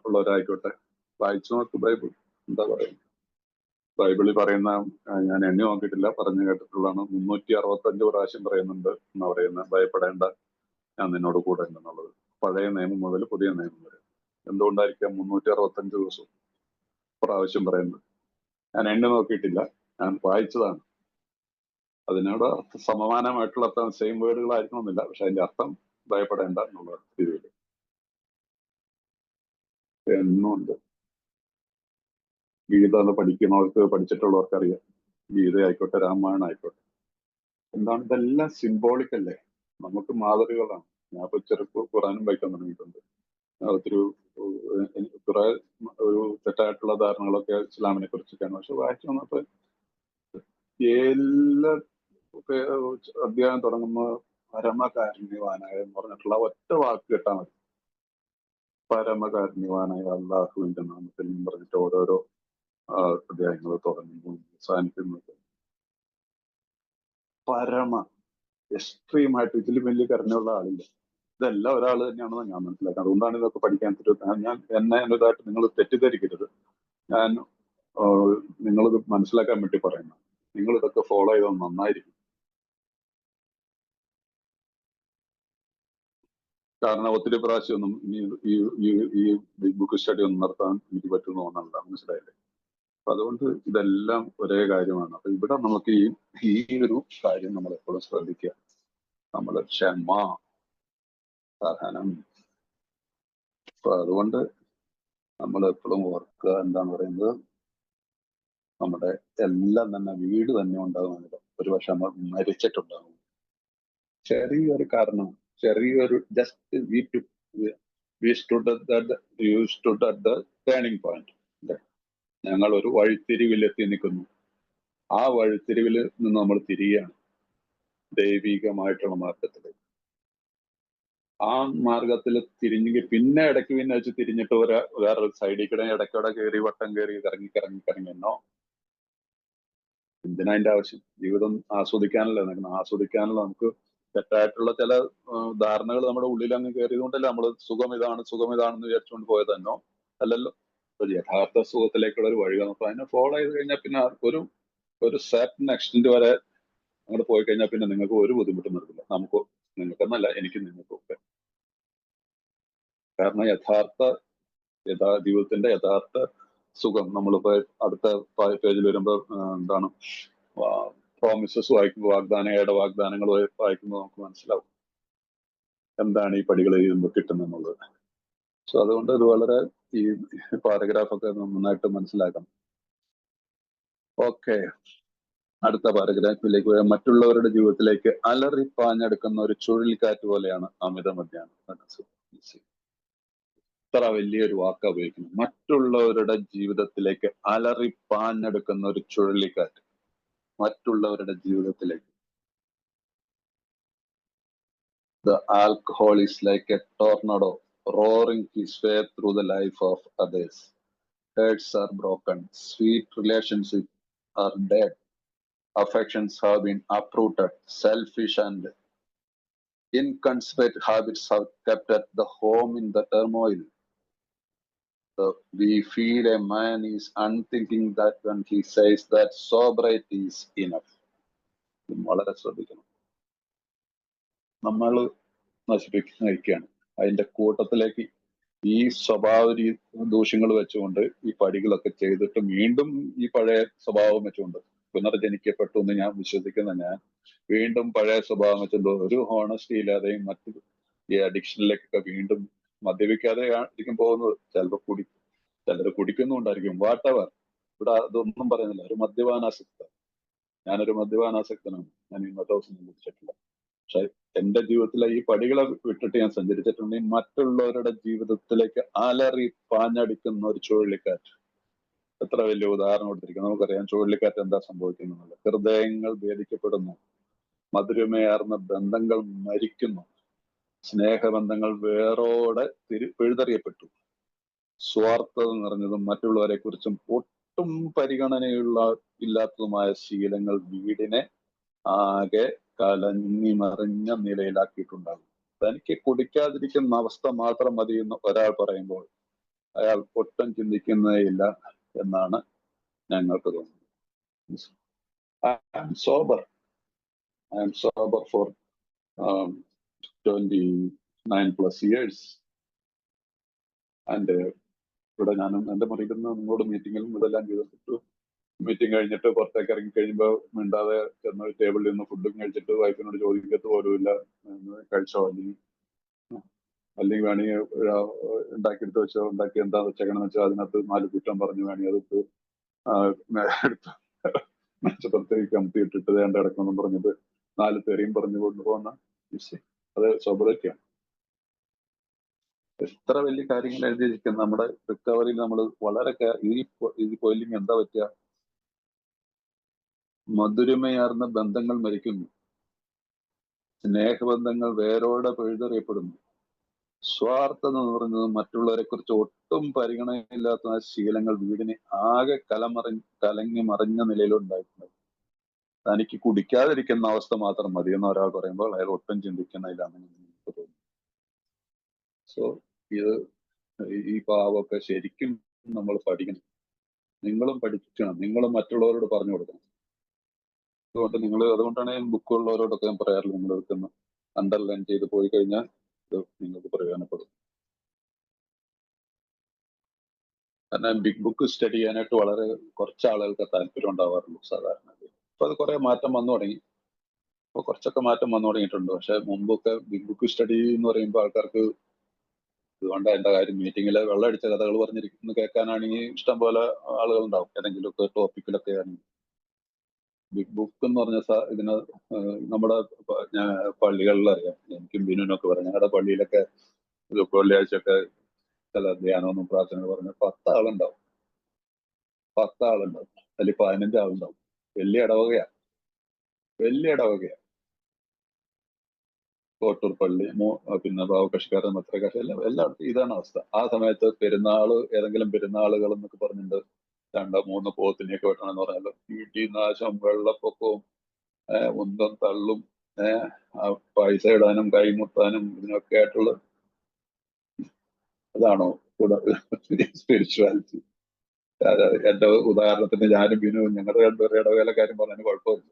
ഉള്ളവരായിക്കോട്ടെ, വായിച്ചു നോക്ക് ബൈബിൾ. എന്താ പറയുന്നത്? ബൈബിളിൽ പറയുന്ന, ഞാൻ എണ്ണി നോക്കിയിട്ടില്ല, പറഞ്ഞു കേട്ടിട്ടുള്ളതാണ്, 365 പ്രാവശ്യം പറയുന്നുണ്ട് എന്ന് പറയുന്ന ഭയപ്പെടേണ്ട, ഞാൻ നിന്നോട് കൂടെ ഉണ്ടെന്നുള്ളത്. പഴയ നിയമം മുതൽ പുതിയ നിയമം വരെ. എന്തുകൊണ്ടായിരിക്കാം 365 ദിവസവും പ്രാവശ്യം പറയുന്നത്? ഞാൻ എണ്ണി നോക്കിയിട്ടില്ല, ഞാൻ വായിച്ചതാണ്. അതിനോട് സമാനമായിട്ടുള്ള സെയിം വേർഡുകളായിരിക്കണമെന്നില്ല, പക്ഷെ അതിന്റെ അർത്ഥം ഭയപ്പെടേണ്ട എന്നുള്ള രീതിയിൽ എന്നുണ്ട്. ഗീത പഠിക്കുന്നവർക്ക്, പഠിച്ചിട്ടുള്ളവർക്ക് അറിയാം. ഗീത ആയിക്കോട്ടെ, രാമായണം ആയിക്കോട്ടെ, എന്താണ് ഇതെല്ലാം സിംബോളിക് അല്ലേ? നമുക്ക് മാതൃകകളാണ്. ഞാൻ ഇപ്പൊ ഖുറാനും വായിക്കാൻ തുടങ്ങിയിട്ടുണ്ട്. ഒത്തിരി കുറെ ഒരു തെറ്റായിട്ടുള്ള ധാരണകളൊക്കെ ഇസ്ലാമിനെ കുറിച്ചൊക്കെയാണ്. പക്ഷെ വായിച്ചു വന്നപ്പോ എല്ലാ അധ്യായം തുടങ്ങുന്ന പരമകാരുണ്യവാനായ എന്ന് പറഞ്ഞിട്ടുള്ള ഒറ്റ വാക്ക് കേട്ടാൽ മതി. പരമകാരുണ്യവാനായ അള്ളാഹുവിന്റെ നാമത്തിൽ പറഞ്ഞിട്ട് ഓരോരോ അധ്യായങ്ങൾ തുടങ്ങുന്നു, അവസാനിക്കുന്നത്. പരമ എക്സ്ട്രീമായിട്ട് ഇതിൽ വലിയ കരുണയുള്ള ആളില്ല. ഇതെല്ലാം ഒരാൾ തന്നെയാണെന്ന് ഞാൻ മനസ്സിലാക്കുന്നത്. അതുകൊണ്ടാണ് ഇതൊക്കെ പഠിക്കാൻ ഞാൻ എന്നെ എന്നതായിട്ട് നിങ്ങൾ തെറ്റിദ്ധരിക്കരുത്. ഞാൻ നിങ്ങളിത് മനസ്സിലാക്കാൻ വേണ്ടി പറയുന്നു. നിങ്ങൾ ഇതൊക്കെ ഫോളോ ചെയ്താൽ നന്നായിരിക്കും. കാരണം ഒത്തിരി പ്രാവശ്യമൊന്നും ഈ ബുക്ക് സ്റ്റഡി ഒന്നും നടത്താൻ എനിക്ക് പറ്റുന്ന ഒന്നല്ല, മനസ്സിലായില്ലേ? അപ്പൊ അതുകൊണ്ട് ഇതെല്ലാം ഒരേ കാര്യമാണ്. അപ്പൊ ഇവിടെ നമുക്ക് ഈ ഒരു കാര്യം നമ്മൾ എപ്പോഴും ശ്രദ്ധിക്കുക. നമ്മൾ ക്ഷമ, സഹനം. അപ്പൊ അതുകൊണ്ട് നമ്മൾ എപ്പോഴും ഓർക്കുക, എന്താണ് പറയുന്നത്, നമ്മുടെ എല്ലാം തന്നെ വീട് തന്നെ ഉണ്ടാകുന്നില്ല. ഒരുപക്ഷെ നമ്മൾ മരിച്ചിട്ടുണ്ടാകും. ചെറിയൊരു കാരണം, ചെറിയൊരു just we stood at the turning point. ഞങ്ങൾ ഒരു വഴിത്തിരിവിൽ എത്തി നിൽക്കുന്നു. ആ വഴിത്തിരിവിൽ നിന്ന് നമ്മൾ തിരികെയാണ് ദൈവികമായിട്ടുള്ള മാർഗത്തിലേക്ക്. ആ മാർഗത്തിൽ തിരിഞ്ഞെങ്കിൽ പിന്നെ ഇടയ്ക്ക് പിന്നെ വെച്ച് തിരിഞ്ഞിട്ട് വേറൊരു സൈഡിൽ കൂടെ ഇടയ്ക്കോടെ കയറി വട്ടം കയറി കറങ്ങി എന്നോ. എന്തിനാ അതിന്റെ ആവശ്യം? ജീവിതം ആസ്വദിക്കാനല്ലേ നിൽക്കുന്നത്. ആസ്വദിക്കാനല്ല. നമുക്ക് തെറ്റായിട്ടുള്ള ചില ധാരണകൾ നമ്മുടെ ഉള്ളിൽ അങ്ങ് കയറിയത് കൊണ്ടല്ലേ നമ്മൾ സുഖം ഇതാണെന്ന് വിചാരിച്ചുകൊണ്ട് പോയതെന്നോ അല്ലല്ലോ. ഒരു യഥാർത്ഥ സുഖത്തിലേക്കുള്ള ഒരു വഴി നമുക്ക് അതിനെ ഫോളോ ചെയ്ത് കഴിഞ്ഞാൽ പിന്നെ ഒരു സർട്ടൻ എക്സ്റ്റന്റ് വരെ അങ്ങോട്ട് പോയി കഴിഞ്ഞാൽ പിന്നെ നിങ്ങൾക്ക് ഒരു ബുദ്ധിമുട്ടും വരില്ല. നിങ്ങൾക്കെന്നല്ല, എനിക്ക് നിങ്ങൾക്കൊക്കെ. കാരണം ജീവിതത്തിന്റെ യഥാർത്ഥ സുഖം നമ്മളിപ്പോ അടുത്ത പേജിൽ വരുമ്പോ എന്താണ് പ്രോമിസസ് വായിക്കുമ്പോൾ, വാഗ്ദാനങ്ങൾ വായിക്കുമ്പോൾ നമുക്ക് മനസ്സിലാവും എന്താണ് ഈ പടികൾ എഴുതുമ്പോൾ കിട്ടുന്നെന്നുള്ളത്. സോ അതുകൊണ്ട് ഇത് വളരെ ഈ പാരഗ്രാഫൊക്കെ നന്നായിട്ട് മനസ്സിലാക്കണം. ഓക്കെ, അടുത്ത പാരഗ്രാഫിലേക്ക് പോയാൽ, മറ്റുള്ളവരുടെ ജീവിതത്തിലേക്ക് അലറിപ്പാഞ്ഞെടുക്കുന്ന ഒരു ചുഴലിക്കാറ്റ് പോലെയാണ് അമിത മദ്യപാനം. ഇത്ര വലിയൊരു വാക്ക് ഉപയോഗിക്കുന്നു. മറ്റുള്ളവരുടെ ജീവിതത്തിലേക്ക് അലറിപ്പാഞ്ഞെടുക്കുന്ന ഒരു ചുഴലിക്കാറ്റ്. മറ്റുള്ളവരുടെ ജീവിതത്തിലേക്ക്. The alcohol is like a tornado roaring his way through the life of others. Hearts are broken, sweet relationships are dead, affections have been uprooted, selfish and inconsiderate habits have kept at the home in the turmoil. So we feel a man is unthinking that when he says that sobriety is enough. വളരെ ശ്രദ്ധിക്കണം. നമ്മൾ നശിപ്പിക്കുകയാണ്. അതിന്റെ കൂട്ടത്തിലേക്ക് ഈ സ്വഭാവ ദൂഷ്യങ്ങൾ വെച്ചുകൊണ്ട് ഈ പടികളൊക്കെ ചെയ്തിട്ട് വീണ്ടും ഈ പഴയ സ്വഭാവം വെച്ചുകൊണ്ട് പുനർജനിക്കപ്പെട്ടു എന്ന് ഞാൻ വിശ്വസിക്കുന്ന ഞാൻ വീണ്ടും പഴയ സ്വഭാവം വെച്ചുകൊണ്ട് ഒരു ഹോണസ്റ്റി ഇല്ലാതെയും മറ്റു ഈ അഡിക്ഷനിലേക്കൊക്കെ വീണ്ടും മദ്യപിക്കാതെ ആയിരിക്കും പോകുന്നത്. ചിലർ കുടിക്കുന്നുണ്ടായിരിക്കും. വാട്ടവർ. ഇവിടെ അതൊന്നും പറയുന്നില്ല. ഒരു മദ്യപാനാസക്തൻ. ഞാനൊരു മദ്യപാനാസക്തനാണ്. ഞാൻ ഇന്നത്തെ ദിവസം കുടിച്ചിട്ടില്ല. പക്ഷെ എന്റെ ജീവിതത്തിലെ ഈ പടികളെ വിട്ടിട്ട് ഞാൻ സഞ്ചരിച്ചിട്ടുണ്ടെങ്കിൽ മറ്റുള്ളവരുടെ ജീവിതത്തിലേക്ക് അലറി പാഞ്ഞടിക്കുന്ന ഒരു ചുഴലിക്കാറ്റ്. എത്ര വലിയ ഉദാഹരണം കൊടുത്തിരിക്കുന്നു. നമുക്കറിയാം ചുഴലിക്കാറ്റ് എന്താ സംഭവിക്കുന്നത്. ഹൃദയങ്ങൾ ഭേദിക്കപ്പെടുന്നു, മധുരമേർന്ന ബന്ധങ്ങൾ മരിക്കുന്നു, സ്നേഹബന്ധങ്ങൾ വേരോടെ പിഴുതെറിയപ്പെട്ടു, സ്വാർത്ഥത നിറഞ്ഞതും മറ്റുള്ളവരെ കുറിച്ചും ഒട്ടും ഇല്ലാത്തതുമായ ശീലങ്ങൾ വീടിനെ ആകെ കലങ്ങി മറിഞ്ഞ നിലയിലാക്കിയിട്ടുണ്ടാകും. തനിക്ക് കുടിക്കാതിരിക്കുന്ന അവസ്ഥ മാത്രം മതി എന്ന് ഒരാൾ പറയുമ്പോൾ അയാൾ ഒട്ടും ചിന്തിക്കുന്നേയില്ല എന്നാണ് ഞങ്ങൾക്ക് തോന്നുന്നത്. I am sober for 29+ years. And ഇവിടെ ഞാനും എന്റെ മുറിയിൽ നിന്ന് നിങ്ങളോട് മീറ്റിങ്ങിലും ഇതെല്ലാം ചെയ്തിട്ട് മീറ്റിംഗ് കഴിഞ്ഞിട്ട് പുറത്തേക്ക് ഇറങ്ങി കഴിയുമ്പോൾ മിണ്ടാതെ ചെന്ന് ടേബിളിൽ നിന്ന് ഫുഡും കഴിച്ചിട്ട് വൈഫിനോട് ചോദിക്കത്ത് പോലുമില്ല കഴിച്ചോ അല്ലെങ്കിൽ വേണമെങ്കിൽ ഉണ്ടാക്കിയെടുത്ത് വെച്ചോ, ഉണ്ടാക്കി എന്താ വെച്ചേക്കണെന്ന് വെച്ചാൽ അതിനകത്ത് 4 കുറ്റം പറഞ്ഞു വേണമെങ്കിൽ അതിട്ട് എടുത്ത് മെച്ചപ്പുറത്തേക്ക് കമത്തിയിട്ടിട്ട് വേണ്ട കിടക്കണമെന്ന് പറഞ്ഞിട്ട് 4 തെറിയും പറഞ്ഞു കൊണ്ടുപോകുന്ന അത് സ്വഭാവത്തെയാണ്. എത്ര വലിയ കാര്യങ്ങൾ എഴുതിയിരിക്കുന്നത് നമ്മുടെ റിക്കവറിയിൽ നമ്മൾ വളരെ ഈ പോയില്ലെങ്കിൽ എന്താ പറ്റുക? മധുരമയാർന്ന ബന്ധങ്ങൾ മരിക്കുന്നു, സ്നേഹബന്ധങ്ങൾ വേരോടെ പിഴുതെറിയപ്പെടുന്നു, സ്വാർത്ഥത എന്ന് പറയുന്നത് മറ്റുള്ളവരെ കുറിച്ച് ഒട്ടും പരിഗണനയില്ലാത്ത ആ ശീലങ്ങൾ വീടിനെ ആകെ കലങ്ങി മറിഞ്ഞ നിലയിലുണ്ടായിട്ടുണ്ട്. തനിക്ക് കുടിക്കാതിരിക്കുന്ന അവസ്ഥ മാത്രം മതി എന്ന് ഒരാൾ പറയുമ്പോൾ അയാൾ ഒട്ടും ചിന്തിക്കുന്നതിലാണെന്ന് എനിക്ക് തോന്നുന്നു. സോ ഇത് ഈ പാവമൊക്കെ ശരിക്കും നമ്മൾ പഠിക്കണം. നിങ്ങളും പഠിക്കണം, നിങ്ങളും മറ്റുള്ളവരോട് പറഞ്ഞു കൊടുക്കണം. അതുകൊണ്ടാണ് ഞാൻ ബുക്കുള്ളവരോടൊക്കെ ഞാൻ പറയാറില്ല, നിങ്ങൾ വെക്കുന്ന അണ്ടർലൈൻ ചെയ്ത് പോയി കഴിഞ്ഞാൽ ഇത് നിങ്ങൾക്ക് പ്രയോജനപ്പെടും. കാരണം ബിഗ് ബുക്ക് സ്റ്റഡി ചെയ്യാനായിട്ട് വളരെ കുറച്ച് ആളുകൾക്ക് താല്പര്യം ഉണ്ടാവാറുള്ളൂ സാധാരണ. അപ്പൊ അത് കുറെ മാറ്റം വന്നു തുടങ്ങി, ഇപ്പൊ കുറച്ചൊക്കെ മാറ്റം വന്നു തുടങ്ങിയിട്ടുണ്ട്. പക്ഷെ മുമ്പൊക്കെ ബിഗ് ബുക്ക് സ്റ്റഡി എന്ന് പറയുമ്പോൾ ആൾക്കാർക്ക് ഇതുകൊണ്ട് എന്താ കാര്യം, മീറ്റിങ്ങിലെ വെള്ളമടിച്ച കഥകൾ പറഞ്ഞിരിക്കുന്നു കേൾക്കാനാണെങ്കിൽ ഇഷ്ടം പോലെ ആളുകൾ ഉണ്ടാവും, ഏതെങ്കിലുമൊക്കെ ടോപ്പിക്കിലൊക്കെ ആണെങ്കിൽ. ബിഗ് ബുക്ക് എന്ന് പറഞ്ഞ ഇതിന് നമ്മുടെ പള്ളികളിൽ അറിയാം, എനിക്കും ബിനുവിനൊക്കെ പറയാം, ഞങ്ങളുടെ പള്ളിയിലൊക്കെ വെള്ളിയാഴ്ചയൊക്കെ ചില ധ്യാനമൊന്നും പ്രാർത്ഥന പറഞ്ഞ 10 ആളുണ്ടാവും, 10 ആളുണ്ടാവും, അല്ലെങ്കിൽ 15 ആളുണ്ടാവും. വലിയ ഇടവകയാ, വലിയ ഇടവകയാ. കോട്ടൂർ പള്ളി, പിന്നെ ബാവകശിക്കാരൻ, മത്രകാശ, എല്ലായിടത്തും ഇതാണ് അവസ്ഥ. ആ സമയത്ത് പെരുന്നാള്, ഏതെങ്കിലും പെരുന്നാളുകൾ എന്നൊക്കെ പറഞ്ഞിട്ട് 2-3 പോത്തിനെയൊക്കെ വെട്ടണമെന്ന് പറഞ്ഞാൽ വീട്ടിൽ നാശം, വെള്ളപ്പൊക്കവും ഉന്തം തള്ളും, പൈസ ഇടാനും കൈമുത്താനും ഇതിനൊക്കെ ആയിട്ടുള്ള അതാണോ സ്പിരിച്വാലിറ്റി? എന്റെ ഉദാഹരണത്തിന് ഞാനും ബിനുവും ഞങ്ങളുടെ 2 പേരുടെ ഇടവേല കാര്യം പറഞ്ഞതിന് കുഴപ്പമില്ല.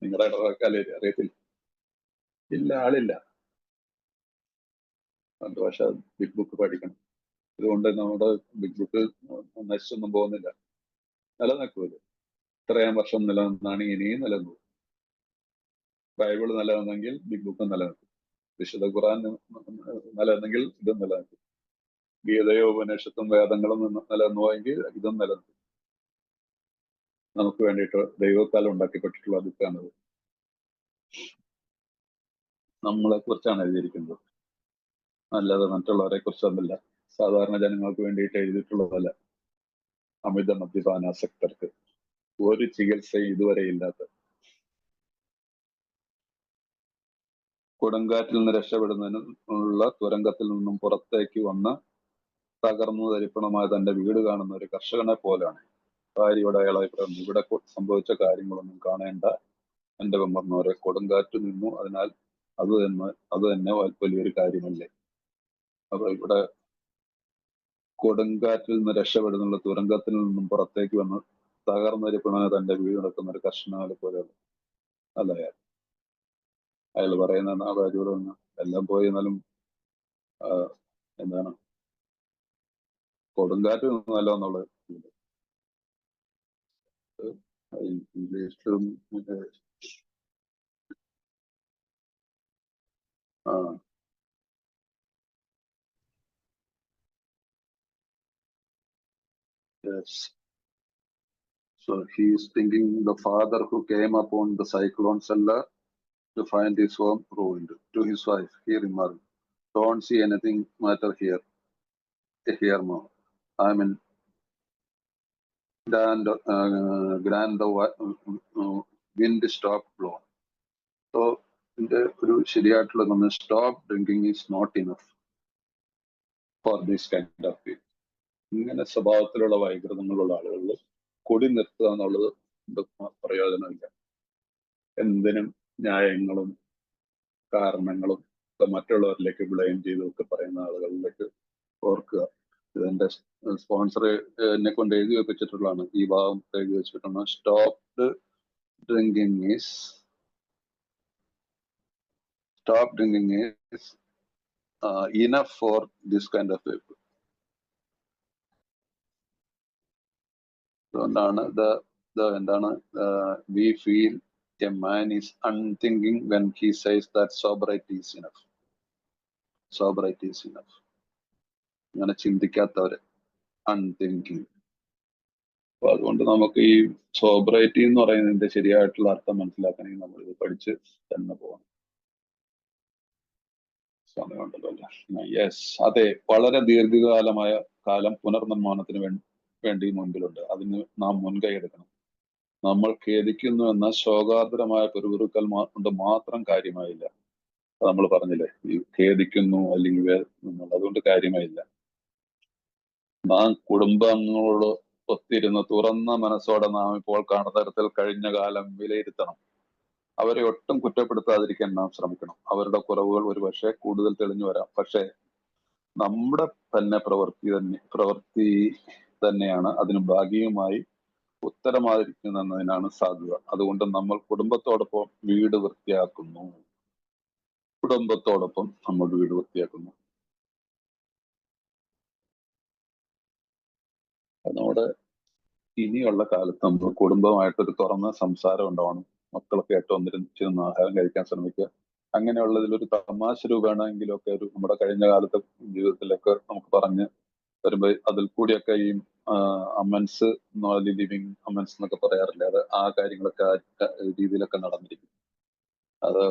നിങ്ങളുടെ ഇടവേക്കാലേ അറിയത്തില്ല, ഇല്ല, ആളില്ല. പക്ഷെ ബിഗ് ബുക്ക് പഠിക്കണം. ഇതുകൊണ്ട് നമ്മുടെ ബിഗ് ബുക്ക് നശിച്ചൊന്നും പോകുന്നില്ല, നിലനിൽക്കൂല. ഇത്രയും വർഷം നിലനിന്നാണ് ഇനിയും നിലനിൽക്കും. ബൈബിൾ നിലനിന്നെങ്കിൽ ബിഗ് ബുക്ക് നിലനിൽക്കും, വിശുദ്ധ ഖുർആൻ നിലനിന്നെങ്കിൽ ഇതും നിലനിൽക്കും, ഗീതയോ ഉപനിഷത്തും വേദങ്ങളും നിലനിന്നുവെങ്കിൽ ഇതും നിലനിൽക്കും. നമുക്ക് വേണ്ടിയിട്ട് ദൈവത്താൽ ഉണ്ടാക്കിപ്പെട്ടിട്ടുള്ള ബുക്കാണത്. നമ്മളെ കുറിച്ചാണ് എഴുതിയിരിക്കുന്നത്, അല്ലാതെ മറ്റുള്ളവരെ കുറിച്ചൊന്നുമില്ല. സാധാരണ ജനങ്ങൾക്ക് വേണ്ടിയിട്ട് എഴുതിയിട്ടുള്ളതല്ല. അമിത മദ്യപാനാസക്തർക്ക് ഒരു ചികിത്സയും ഇതുവരെ ഇല്ലാത്ത, കൊടുങ്കാറ്റിൽ നിന്ന് രക്ഷപ്പെടുന്നതിനുള്ള തുരങ്കത്തിൽ നിന്നും പുറത്തേക്ക് വന്ന് തകർന്നു തരിപ്പണമായ തന്റെ വീട് കാണുന്ന ഒരു കർഷകനെ പോലാണ് ഭാര്യയുടെ അയാളായി പറഞ്ഞു. ഇവിടെ സംഭവിച്ച കാര്യങ്ങളൊന്നും കാണേണ്ട എന്റെ പറഞ്ഞവരെ, കൊടുങ്കാറ്റ് നിന്നു, അതിനാൽ അത് തന്നെ വലിയൊരു കാര്യമല്ലേ. അപ്പൊ ഇവിടെ കൊടുങ്കാറ്റിൽ നിന്ന് രക്ഷപ്പെടുന്നുള്ള തുരങ്കത്തിൽ നിന്നും പുറത്തേക്ക് വന്ന് തകർന്നരിപ്പണമായ തന്റെ വീട് നടക്കുന്ന ഒരു കർഷകനെ പോലെയാണ് അല്ല അയാൾ പറയുന്ന ആ കാര്യത്തോട് നിന്ന് എല്ലാം പോയി. എന്നാലും എന്താണ് കൊടുങ്കാറ്റ് നിന്നല്ലോ എന്നുള്ളത് ഇംഗ്ലീഷിലും yes. So he is thinking the father who came upon the cyclone cellar to find his home ruined. To his wife, he remarked, "Don't see anything matter here. More. I mean, grand the wind stopped blowing." So, ഒരു ശരിയായിട്ടുള്ള stop drinking is not enough for this kind of people. ഇങ്ങനെ സ്വഭാവത്തിലുള്ള വൈകൃതങ്ങളുള്ള ആളുകളിൽ കൊടി നിർത്തുക എന്നുള്ളത് പ്രയോജനമില്ല. എന്തിനും ന്യായങ്ങളും കാരണങ്ങളും മറ്റുള്ളവരിലേക്ക് ബ്ലെയിം ചെയ്തൊക്കെ പറയുന്ന ആളുകളിലേക്ക് ഓർക്കുക. ഇതെന്റെ സ്പോൺസർ എന്നെ കൊണ്ട് എഴുതി വെച്ചിട്ടുള്ളതാണ്, ഈ ഭാഗം എഴുതി വെച്ചിട്ടുണ്ട്. Stop drinking is enough for this kind of people. അതുകൊണ്ടാണ് എന്താണ് we feel a man is unthinking when he says that sobriety is enough. Sobriety is enough. അങ്ങനെ ചിന്തിക്കാത്തവര്, അൺതിങ്കിങ്. അപ്പൊ അതുകൊണ്ട് നമുക്ക് ഈ സോബറൈറ്റി എന്ന് പറയുന്നതിന്റെ ശരിയായിട്ടുള്ള അർത്ഥം മനസ്സിലാക്കണമെങ്കിൽ നമ്മൾ ഇത് പഠിച്ച് തന്നെ പോകണം. സമയമുണ്ടല്ലോ അല്ലേ? യെസ്, അതെ. വളരെ ദീർഘകാലമായ കാലം പുനർനിർമ്മാണത്തിന് വേണ്ടി മുൻപിലുണ്ട്. അതിന് നാം മുൻകൈ എടുക്കണം. നമ്മൾ ഖേദിക്കുന്നു എന്ന ശോകാർദ്രമായ പെരുവിറുക്കൽ കൊണ്ട് മാത്രം കാര്യമായില്ല. നമ്മൾ പറഞ്ഞില്ലേ, ഈ ഖേദിക്കുന്നു അല്ലെങ്കിൽ അതുകൊണ്ട് കാര്യമായില്ല. നാം കുടുംബാംഗങ്ങളോട് ഒത്തിരുന്ന് തുറന്ന മനസ്സോടെ നാം ഇപ്പോൾ കാണുന്ന തരത്തിൽ കഴിഞ്ഞ കാലം വിലയിരുത്തണം. അവരെ ഒട്ടും കുറ്റപ്പെടുത്താതിരിക്കാൻ നാം ശ്രമിക്കണം. അവരുടെ കുറവുകൾ ഒരുപക്ഷെ കൂടുതൽ തെളിഞ്ഞു വരാം. പക്ഷേ നമ്മുടെ തന്നെ പ്രവൃത്തി തന്നെയാണ് അതിന് ഭാഗികമായി ഉത്തരമായിരിക്കുന്നതിനാണ് സാധ്യത. അതുകൊണ്ട് നമ്മൾ കുടുംബത്തോടൊപ്പം വീട് വൃത്തിയാക്കുന്നു. കുടുംബത്തോടൊപ്പം നമ്മൾ വീട് വൃത്തിയാക്കുന്നു. നമ്മുടെ ഇനിയുള്ള കാലത്ത് നമ്മൾ കുടുംബമായിട്ടൊരു തുറന്ന സംസാരം ഉണ്ടാവണം. മക്കളൊക്കെ ആയിട്ട് ഒന്നിരുന്ന് ആഹാരം കഴിക്കാൻ ശ്രമിക്കുക. അങ്ങനെയുള്ളതിൽ ഒരു തമാശ രൂപേണമെങ്കിലും ഒക്കെ നമ്മുടെ കഴിഞ്ഞ കാലത്തെ ജീവിതത്തിലൊക്കെ നമുക്ക് പറഞ്ഞ് വരുമ്പോൾ അതിൽ കൂടിയൊക്കെ ഈ അമൻസ്, ലിവിങ് അമൻസ് എന്നൊക്കെ പറയാറില്ല, അത് ആ കാര്യങ്ങളൊക്കെ ആ രീതിയിലൊക്കെ നടന്നിരിക്കും. അത്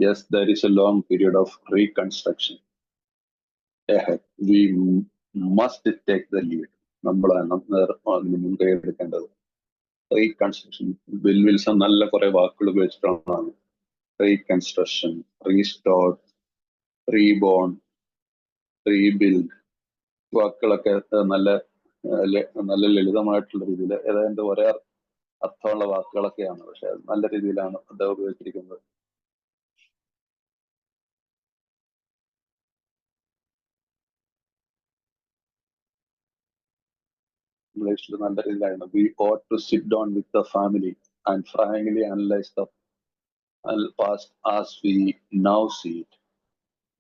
yes, there is a long period of reconstruction ahead. We must take the lead. നമ്മളാണ് അതിന് മുൻകൈ എടുക്കേണ്ടത്. റീകൺസ്ട്രക്ഷൻ, വിൽസൺ നല്ല കുറെ വാക്കുകൾ ഉപയോഗിച്ചിട്ടുള്ളതാണ്. റീകൺസ്ട്രക്ഷൻ, റീസ്റ്റോർ, റീബോൺ, റീബിൽഡ്, വാക്കുകളൊക്കെ നല്ല നല്ല ലളിതമായിട്ടുള്ള രീതിയിൽ ഏതാണ്ട് ഒരേ അർത്ഥമുള്ള വാക്കുകളൊക്കെയാണ്. പക്ഷെ അത് നല്ല രീതിയിലാണ് അദ്ദേഹം ഉപയോഗിച്ചിരിക്കുന്നത്. ഇംഗ്ലീഷിൽ നല്ല രീതിയിലാണ്. We ought to sit down with the family and frankly analyze the past as we now see it,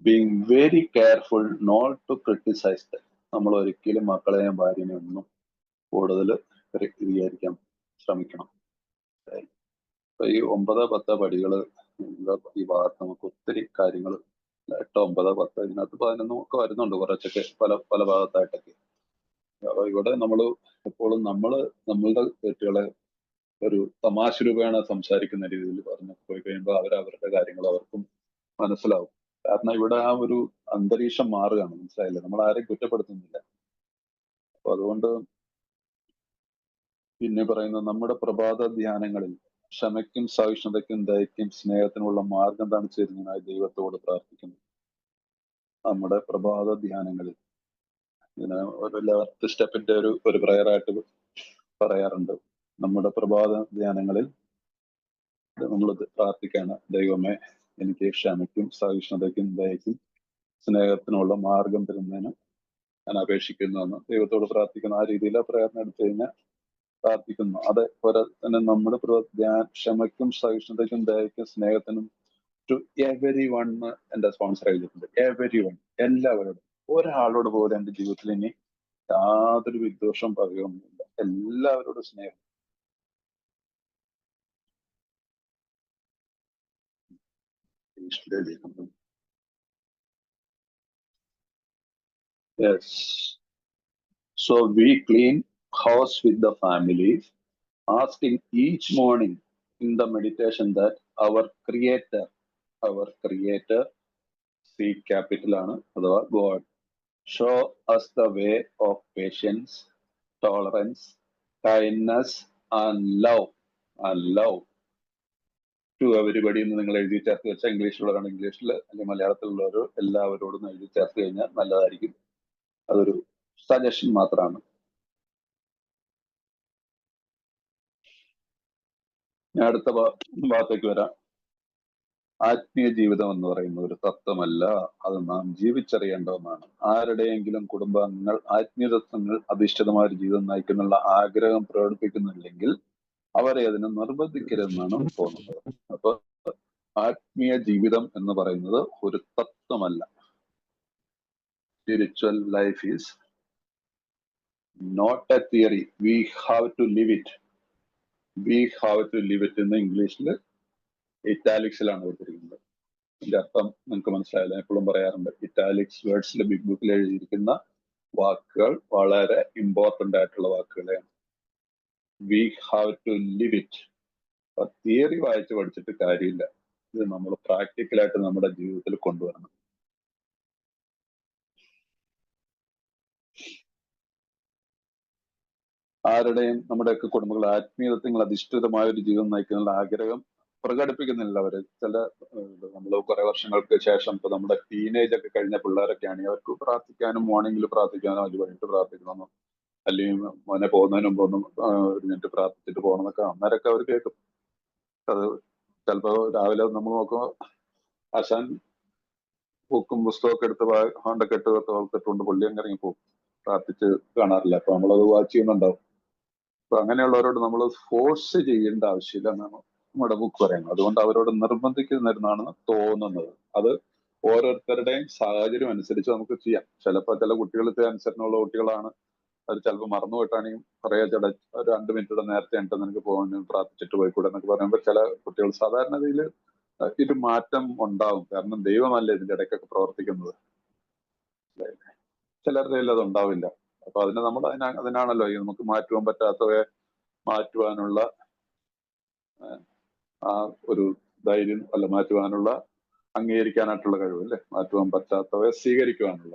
being very careful not to criticize them. നമ്മൾ ഒരിക്കലും മക്കളെയും ഭാര്യനെയും ഒന്നും കൂടുതൽ വിചാരിക്കാൻ ശ്രമിക്കണം. അപ്പൊ ഈ 9, 10 പടികള് ഈ ഭാഗത്ത് നമുക്ക് ഒത്തിരി കാര്യങ്ങൾ 8, 9, 10 ഇതിനകത്ത് 11 ഒക്കെ വരുന്നുണ്ട് കുറച്ചൊക്കെ പല ഭാഗത്തായിട്ടൊക്കെ. അപ്പൊ ഇവിടെ നമ്മൾ എപ്പോഴും നമ്മളുടെ തെറ്റുകളെ ഒരു തമാശ രൂപേണ സംസാരിക്കുന്ന രീതിയിൽ പറഞ്ഞു പോയി കഴിയുമ്പോൾ അവരവരുടെ കാര്യങ്ങൾ അവർക്കും മനസ്സിലാവും. കാരണം ഇവിടെ ആ ഒരു അന്തരീക്ഷം മാറുകയാണ്, മനസ്സിലായില്ലേ? നമ്മൾ ആരെയും കുറ്റപ്പെടുത്തുന്നില്ല. അപ്പൊ അതുകൊണ്ട് പിന്നെ പറയുന്നത്, നമ്മുടെ പ്രഭാത ധ്യാനങ്ങളിൽ ക്ഷമയ്ക്കും സഹിഷ്ണുതയ്ക്കും ദയയ്ക്കും സ്നേഹത്തിനുള്ള മാർഗം കാണിച്ചിരുന്നതിനായി ദൈവത്തോട് പ്രാർത്ഥിക്കുന്നു. നമ്മുടെ പ്രഭാത ധ്യാനങ്ങളിൽ ഇതിന് ഒരു 11th സ്റ്റെപ്പിന്റെ ഒരു പ്രയറായിട്ട് പറയാറുണ്ട്. നമ്മുടെ പ്രഭാത ധ്യാനങ്ങളിൽ നമ്മൾ പ്രാർത്ഥിക്കാണ്, ദൈവമേ എനിക്ക് ക്ഷമയ്ക്കും സഹിഷ്ണുതയ്ക്കും ദയയ്ക്കും സ്നേഹത്തിനുള്ള മാർഗം തരുന്നതിന് ഞാൻ അപേക്ഷിക്കുന്നുവെന്ന് ദൈവത്തോട് പ്രാർത്ഥിക്കുന്നു. ആ രീതിയിൽ പ്രയത്നം എടുത്തു കഴിഞ്ഞാൽ പ്രാർത്ഥിക്കുന്നു. അതേപോലെ തന്നെ നമ്മുടെ ക്ഷമയ്ക്കും സഹിഷ്ണുതയ്ക്കും ദയയ്ക്കും സ്നേഹത്തിനും ടു എവരി വൺ എന്റെ സ്പോൺസർ ചെയ്തിട്ടുണ്ട്. എവരി വൺ, എല്ലാവരോടും. ഒരാളോട് പോലും എന്റെ ജീവിതത്തിൽ ഇനി യാതൊരു വിദ്വേഷം പറയുകയൊന്നുമില്ല. എല്ലാവരോടും സ്നേഹം. Yes. So we clean house with the family, asking each morning in the meditation that our creator, C capital ആണ് അഥവാ God, show us the way of patience, tolerance, kindness and love to everybody എന്ന് നിങ്ങൾ എഴുതി ചേർത്ത് വെച്ചാൽ, ഇംഗ്ലീഷിലുള്ളവരാണ് ഇംഗ്ലീഷിൽ, അല്ലെങ്കിൽ മലയാളത്തിലുള്ളവർ എല്ലാവരോടും എഴുതി ചേർത്ത് കഴിഞ്ഞാൽ നല്ലതായിരിക്കും. അതൊരു സജഷൻ മാത്രമാണ്. ഞാൻ അടുത്ത ഭാഗത്തേക്ക് വരാം. ആത്മീയ ജീവിതം എന്ന് പറയുന്ന ഒരു തത്വമല്ല, അത് നാം ജീവിച്ചറിയേണ്ട ഒന്നാണ്. ആരുടെയെങ്കിലും കുടുംബാംഗങ്ങൾ ആത്മീയ തത്വങ്ങൾ അധിഷ്ഠിതമായ ഒരു ജീവിതം നയിക്കുന്നുള്ള ആഗ്രഹം പ്രകടിപ്പിക്കുന്നില്ലെങ്കിൽ അവരെ അതിനെ നിർബന്ധിക്കരുതെന്നാണ് തോന്നുന്നത്. അപ്പൊ ആത്മീയ ജീവിതം എന്ന് പറയുന്നത് ഒരു തത്വമല്ല. Spiritual life is not a theory. We have to live it. We have to live it എന്ന് ഇംഗ്ലീഷിൽ ഇറ്റാലിക്സിലാണ് കൊടുത്തിരിക്കുന്നത്. ഇതിന്റെ അർത്ഥം നിങ്ങൾക്ക് മനസ്സിലായില്ല. എപ്പോഴും പറയാറുണ്ട്, ഇറ്റാലിക്സ് വേർഡ്സിൽ ബിഗ് ബുക്കിൽ എഴുതിയിരിക്കുന്ന വാക്കുകൾ വളരെ ഇമ്പോർട്ടന്റ് ആയിട്ടുള്ള വാക്കുകളെയാണ്. We have to live it. Theory വായിച്ച് പഠിച്ചിട്ട് കാര്യമില്ല. ഇത് നമ്മൾ പ്രാക്ടിക്കലായിട്ട് നമ്മുടെ ജീവിതത്തിൽ കൊണ്ടുവരണം. ആരുടെയും നമ്മുടെയൊക്കെ കുടുംബങ്ങൾ ആത്മീയതത്തിൽ അധിഷ്ഠിതമായ ഒരു ജീവിതം നയിക്കാനുള്ള ആഗ്രഹം പ്രകടിപ്പിക്കുന്നില്ല അവര്. ചില നമ്മൾ കുറെ വർഷങ്ങൾക്ക് ശേഷം ഇപ്പൊ നമ്മുടെ ടീനേജ് ഒക്കെ കഴിഞ്ഞ പിള്ളേരൊക്കെ ആണെങ്കിൽ അവർക്ക് പ്രാർത്ഥിക്കാനും മോർണിംഗിൽ പ്രാർത്ഥിക്കാനോ അല്ലെങ്കിൽ വൈകിട്ട് പ്രാർത്ഥിക്കണമെന്നോ അല്ലെങ്കിൽ മോനെ പോകുന്നതിന് മുമ്പ് ഒന്നും ഒരു മിനിറ്റ് പ്രാർത്ഥിച്ചിട്ട് പോകണമെന്നൊക്കെ അന്നേരമൊക്കെ അവർ കേൾക്കും. അത് ചിലപ്പോ രാവിലെ നമ്മൾ നോക്കുമ്പോൾ ആശാൻ ബുക്കും പുസ്തകമൊക്കെ എടുത്ത് ഹാണ്ടൊക്കെ ഇട്ടുകൊണ്ട് പുള്ളി അങ്ങ് ഇറങ്ങി പോകും. പ്രാർത്ഥിച്ച് കാണാറില്ല. അപ്പൊ നമ്മളത് വാച്ച് ചെയ്യുന്നുണ്ടാവും. അപ്പൊ അങ്ങനെയുള്ളവരോട് നമ്മൾ ഫോഴ്സ് ചെയ്യേണ്ട ആവശ്യമില്ല എന്നാണ് നമ്മുടെ ബുക്ക് പറയുന്നത്. അതുകൊണ്ട് അവരോട് നിർബന്ധിക്കുന്നതെന്നാണ് തോന്നുന്നത്. അത് ഓരോരുത്തരുടെയും സാഹചര്യം അനുസരിച്ച് നമുക്ക് ചെയ്യാം. ചിലപ്പോൾ ചില കുട്ടികൾക്ക് അനുസരണമുള്ള കുട്ടികളാണ്. അത് ചിലപ്പോൾ മറന്നു പോയിട്ടാണെങ്കിൽ പറയാ ചേട്ടാ ഒരു 2 മിനിറ്റ് നേരത്തെ എണ്ണിട്ട് നിനക്ക് പോകാൻ പ്രാർത്ഥിച്ചിട്ട് പോയിക്കൂടെ എന്നൊക്കെ പറയുമ്പോൾ ചില കുട്ടികൾ സാധാരണഗതിയിൽ ഒരു മാറ്റം ഉണ്ടാവും. കാരണം ദൈവമല്ലേ ഇതിന്റെ ഇടയ്ക്കൊക്കെ പ്രവർത്തിക്കുന്നത്. ചിലരുടെ കയ്യിൽ അത് ഉണ്ടാവില്ല. അപ്പൊ അതിന് നമ്മൾ അതിനാണല്ലോ ഈ നമുക്ക് മാറ്റുവാൻ പറ്റാത്തവയെ മാറ്റുവാനുള്ള ആ ഒരു ധൈര്യം, അല്ല മാറ്റുവാനുള്ള അംഗീകരിക്കാനായിട്ടുള്ള കഴിവ്, അല്ലെ? മാറ്റുവാൻ പറ്റാത്തവയെ സ്വീകരിക്കുവാനുള്ള.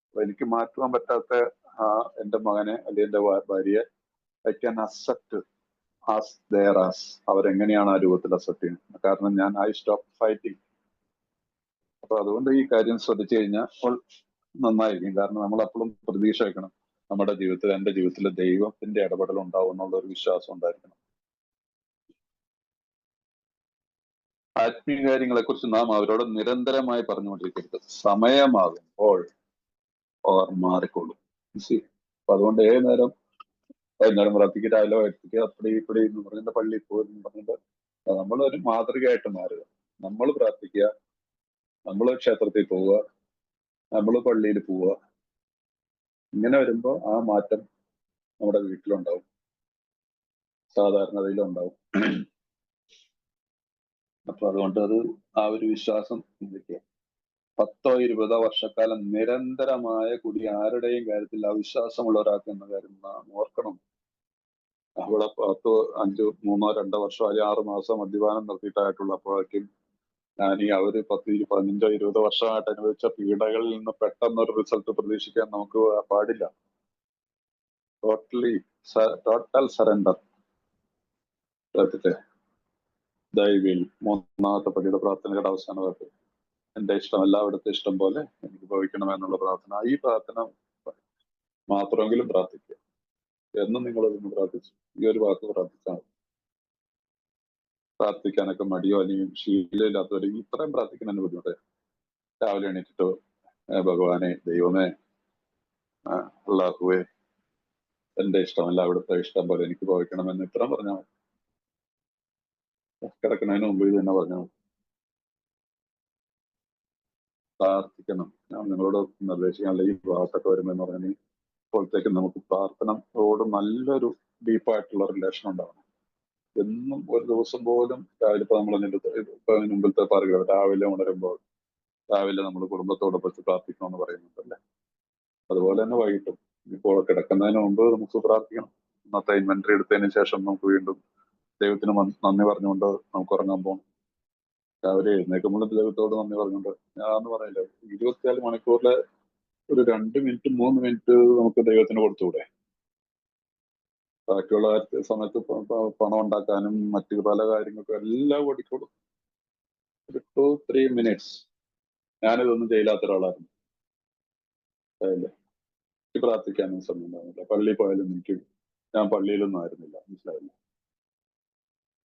അപ്പൊ എനിക്ക് മാറ്റുവാൻ പറ്റാത്ത എന്റെ മകനെ അല്ലെങ്കിൽ എന്റെ ഭാര്യയെ I can accept as there as. അവരെങ്ങനെയാണ് ആ രൂപത്തിൽ അക്സെപ്റ്റ് ചെയ്യുന്നത്. കാരണം ഞാൻ ഐ സ്റ്റോപ്പ് ഫൈറ്റിംഗ്. അപ്പൊ അതുകൊണ്ട് ഈ കാര്യം ശ്രദ്ധിച്ചു കഴിഞ്ഞാൽ നന്നായിരിക്കും. കാരണം നമ്മൾ അപ്പോഴും പ്രതീക്ഷ വെക്കണം, നമ്മുടെ ജീവിതത്തിൽ, എന്റെ ജീവിതത്തിൽ ദൈവത്തിന്റെ ഇടപെടൽ ഉണ്ടാവും എന്നുള്ള ഒരു വിശ്വാസം ഉണ്ടായിരിക്കണം. ആത്മീയ കാര്യങ്ങളെ കുറിച്ച് നാം അവരോട് നിരന്തരമായി പറഞ്ഞുകൊണ്ടിരിക്കരുത്. സമയമാകുമ്പോൾ അവർ മാറിക്കൊള്ളും. അപ്പൊ അതുകൊണ്ട് ഏത് നേരം വൈകുന്നേരം പ്രാർത്ഥിക്കുക, രാവിലെ പ്രാർത്ഥിക്കുക, അപ്പടി ഇപ്പടി എന്ന് പറഞ്ഞിട്ട് പള്ളിയിൽ പോകുന്നു പറഞ്ഞിട്ട് നമ്മളൊരു മാതൃകയായിട്ട് മാറുക. നമ്മൾ പ്രാർത്ഥിക്കുക, നമ്മൾ ക്ഷേത്രത്തിൽ പോവുക, നമ്മൾ പള്ളിയിൽ പോവുക. ഇങ്ങനെ വരുമ്പോൾ ആ മാറ്റം നമ്മുടെ വീട്ടിലുണ്ടാവും, സാധാരണതയിലുണ്ടാവും. അപ്പൊ അതുകൊണ്ട് അത് ആ ഒരു വിശ്വാസം ചിന്തിക്കുക. 10-20 വർഷക്കാലം നിരന്തരമായ കുടി ആരുടെയും കാര്യത്തിൽ അവിശ്വാസമുള്ള ഒരാൾക്ക് എന്ന കാര്യം നാം ഓർക്കണം. അവിടെ 3-2 വർഷം അല്ലെങ്കിൽ 6 മാസം മദ്യപാനം നിർത്തിയിട്ടായിട്ടുള്ള അപ്പോഴേക്കും ഈ അവര് 10-15-20 വർഷമായിട്ട് അനുഭവിച്ച പീഡകളിൽ നിന്ന് പെട്ടെന്നൊരു റിസൾട്ട് പ്രതീക്ഷിക്കാൻ നമുക്ക് പാടില്ല. Total surrender. ദൈവിൽ 3-ാമത്തെ പടിയുടെ പ്രാർത്ഥനയുടെ അവസാന വാക്ക്, എന്റെ ഇഷ്ടമല്ല അവിടുത്തെ ഇഷ്ടം പോലെ എനിക്ക് ഭവിക്കണമെന്നുള്ള പ്രാർത്ഥന. ഈ പ്രാർത്ഥന മാത്രമെങ്കിലും പ്രാർത്ഥിക്കുക. എന്നും നിങ്ങൾ ഇതൊന്ന് പ്രാർത്ഥിച്ചു, ഈ ഒരു വാക്ക് പ്രാർത്ഥിച്ചാൽ മതി. പ്രാർത്ഥിക്കാനൊക്കെ മടിയോ അല്ലെങ്കിൽ ശീലമില്ലാത്തവർ ഇത്രയും പ്രാർത്ഥിക്കുന്നതിന് ബുദ്ധിമുട്ട്. രാവിലെ എണീറ്റിട്ടോ ഭഗവാനെ, ദൈവമേ, അല്ലാഹുവേ, എന്റെ ഇഷ്ടമല്ല അവിടുത്തെ ഇഷ്ടം പോലെ എനിക്ക് ഭവിക്കണമെന്ന് ഇത്രയും പറഞ്ഞാൽ മതി. കിടക്കുന്നതിന് മുമ്പ് ഇത് തന്നെ പറഞ്ഞാൽ മതി. പ്രാർത്ഥിക്കണം. ഞാൻ നിങ്ങളോട് നിർദ്ദേശിക്കാനുള്ള ഈ ഭാഗത്തൊക്കെ വരുമെന്ന് പറഞ്ഞാൽ ഇപ്പോഴത്തേക്ക് നമുക്ക് പ്രാർത്ഥനയോട് നല്ലൊരു ഡീപ്പായിട്ടുള്ള റിലേഷൻ ഉണ്ടാവണം. എന്നും ഒരു ദിവസം പോലും രാവിലെ ഇപ്പൊ നമ്മൾ മുമ്പിലത്തെ പറയുക, രാവിലെ ഉണരുമ്പോൾ രാവിലെ നമ്മൾ കുടുംബത്തോടൊപ്പം പ്രാർത്ഥിക്കണമെന്ന് പറയുന്നുണ്ടല്ലേ. അതുപോലെ തന്നെ വൈകിട്ടും ഇപ്പോൾ കിടക്കുന്നതിന് മുമ്പ് നമുക്ക് പ്രാർത്ഥിക്കണം. ഇന്നത്തെ ഇൻവെന്ററി എടുത്തതിന് ശേഷം നമുക്ക് വീണ്ടും ദൈവത്തിന് നന്ദി പറഞ്ഞുകൊണ്ട് നമുക്ക് ഉറങ്ങാൻ പോകണം. രാവിലെ എഴുന്നേൽക്കുമ്പോൾ ദൈവത്തോട് നന്ദി പറഞ്ഞുകൊണ്ട്, ഞാന്ന് പറയില്ല, 24 മണിക്കൂറിലെ ഒരു 2 മിനിറ്റ് 3 മിനിറ്റ് നമുക്ക് ദൈവത്തിന് കൊടുത്തുകൂടെ? ബാക്കിയുള്ള സമയത്ത് പണം ഉണ്ടാക്കാനും മറ്റു പല കാര്യങ്ങൾക്കും എല്ലാം ഓടിക്കോളും. ഒരു 2-3 മിനിറ്റ്സ്. ഞാനിതൊന്നും ചെയ്യില്ലാത്ത ഒരാളായിരുന്നു. അല്ലേ, പ്രാർത്ഥിക്കാനും സമയം ഉണ്ടാകുന്നില്ല. പള്ളിയിൽ പോയാലും ഞാൻ പള്ളിയിലൊന്നും ആയിരുന്നില്ല, മനസ്സിലായില്ല.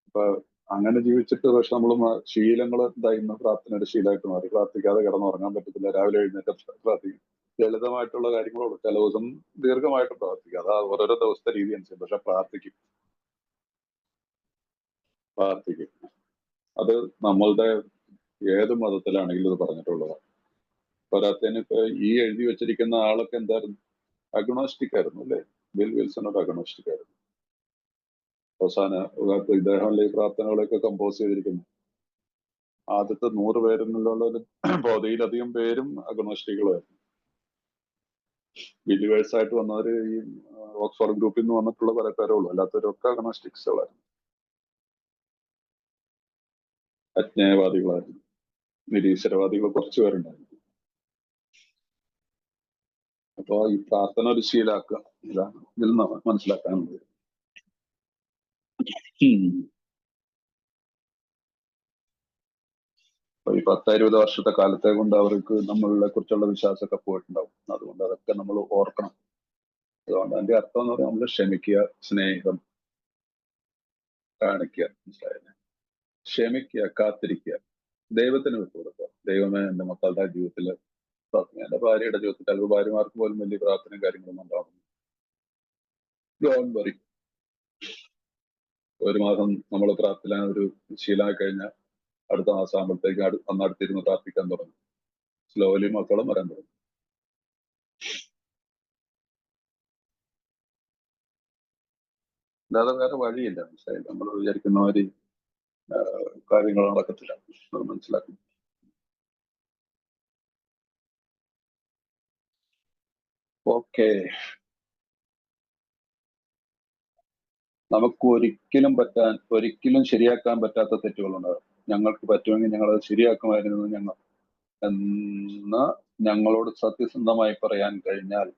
അപ്പൊ അങ്ങനെ ജീവിച്ചിട്ട് പക്ഷെ നമ്മൾ ശീലങ്ങൾ ഇന്ന് പ്രാർത്ഥനയുടെ ശീലമായിട്ട് മാറി. പ്രാർത്ഥിക്കാതെ കിടന്നുറങ്ങാൻ പറ്റത്തില്ല. രാവിലെ എഴുന്നേറ്റ് പ്രാർത്ഥിക്കും. ലളിതമായിട്ടുള്ള കാര്യങ്ങളുള്ളൂ. ചില ദിവസം ദീർഘമായിട്ട് പ്രാർത്ഥിക്കുക. അത് ഓരോരോ ദിവസത്തെ രീതി അനുസരിച്ച്. പക്ഷെ പ്രാർത്ഥിക്കും. അത് നമ്മളുടെ ഏത് മതത്തിലാണെങ്കിലും ഇത് പറഞ്ഞിട്ടുള്ളതാണ്. പോരാത്തതിന് ഇപ്പൊ ഈ എഴുതി വെച്ചിരിക്കുന്ന ആളൊക്കെ എന്തായിരുന്നു? അഗ്നോസ്റ്റിക് ആയിരുന്നു അല്ലേ? ബിൽ വിൽസൺ ഒരു അഗ്നോസ്റ്റിക് ആയിരുന്നു. അവസാന ഇദ്ദേഹമല്ലേ ഈ പ്രാർത്ഥനകളൊക്കെ കമ്പോസ് ചെയ്തിരിക്കുന്നു. ആദ്യത്തെ 100 പേരിലുള്ളൊരു പകുതിയിലധികം പേരും അഗ്നോസ്റ്റിക്കുകളായിരുന്നു. ബിലീവേഴ്സ് ആയിട്ട് വന്നവര് ഈ ഓക്സ്ഫോർഡ് ഗ്രൂപ്പിൽ നിന്ന് വന്നിട്ടുള്ള കുറെ പേരേ ഉള്ളൂ. അല്ലാത്തവരൊക്കെ അഗ്നോസ്റ്റിക്സുകളായിരുന്നു, അജ്ഞേയവാദികളായിരുന്നു, നിരീശ്വരവാദികൾ കുറച്ചു പേരുണ്ടായിരുന്നു. അപ്പൊ ഈ പ്രാർത്ഥന ഒരു ശീലാക്കുക, ഇതാണ് ഇതിൽ നിന്ന് മനസ്സിലാക്കാനുള്ളത്. അപ്പൊ ഈ 10-20 വർഷത്തെ കാലത്തെ കൊണ്ട് അവർക്ക് നമ്മളെ കുറിച്ചുള്ള വിശ്വാസമൊക്കെ പോയിട്ടുണ്ടാവും. അതുകൊണ്ട് അതൊക്കെ നമ്മൾ ഓർക്കണം. അതുകൊണ്ട് അതിന്റെ അർത്ഥം എന്ന് പറഞ്ഞാൽ നമ്മൾ ക്ഷമിക്കുക, സ്നേഹം കാണിക്കുക, മനസ്സിലായില്ലേ? ക്ഷമിക്കുക, കാത്തിരിക്കുക, ദൈവത്തിന് വിട്ടുകൊടുക്കുക. ദൈവമേ എന്റെ മക്കളുടെ ജീവിതത്തിൽ, എന്റെ ഭാര്യയുടെ ജീവിതത്തിൽ, ചിലപ്പോൾ ഭാര്യമാർക്ക് പോലും വലിയ പ്രാർത്ഥനയും കാര്യങ്ങളൊന്നും ഉണ്ടാവുന്നു. Don't worry. ഒരു മാസം നമ്മൾ പ്രാർത്ഥന ഒരു ശീലമായി കഴിഞ്ഞാൽ അടുത്ത മാസം ആകുമ്പോഴത്തേക്ക് അടുത്തിരുന്ന് പ്രാർത്ഥിക്കാൻ തുടങ്ങും. സ്ലോലി മക്കളും വരാൻ തുടങ്ങും. അല്ലാതെ വേറെ വഴിയില്ല, മനസ്സിലായി? നമ്മൾ വിചാരിക്കുന്ന മാതിരി കാര്യങ്ങൾ നടക്കത്തില്ല, അത് മനസ്സിലാക്കും. ഓക്കെ, നമുക്ക് ഒരിക്കലും ശരിയാക്കാൻ പറ്റാത്ത തെറ്റുകളുണ്ടാകും. ഞങ്ങൾക്ക് പറ്റുമെങ്കിൽ ഞങ്ങൾ അത് ശരിയാക്കുമായിരുന്നു എന്ന് ഞങ്ങളോട് സത്യസന്ധമായി പറയാൻ കഴിഞ്ഞാൽ,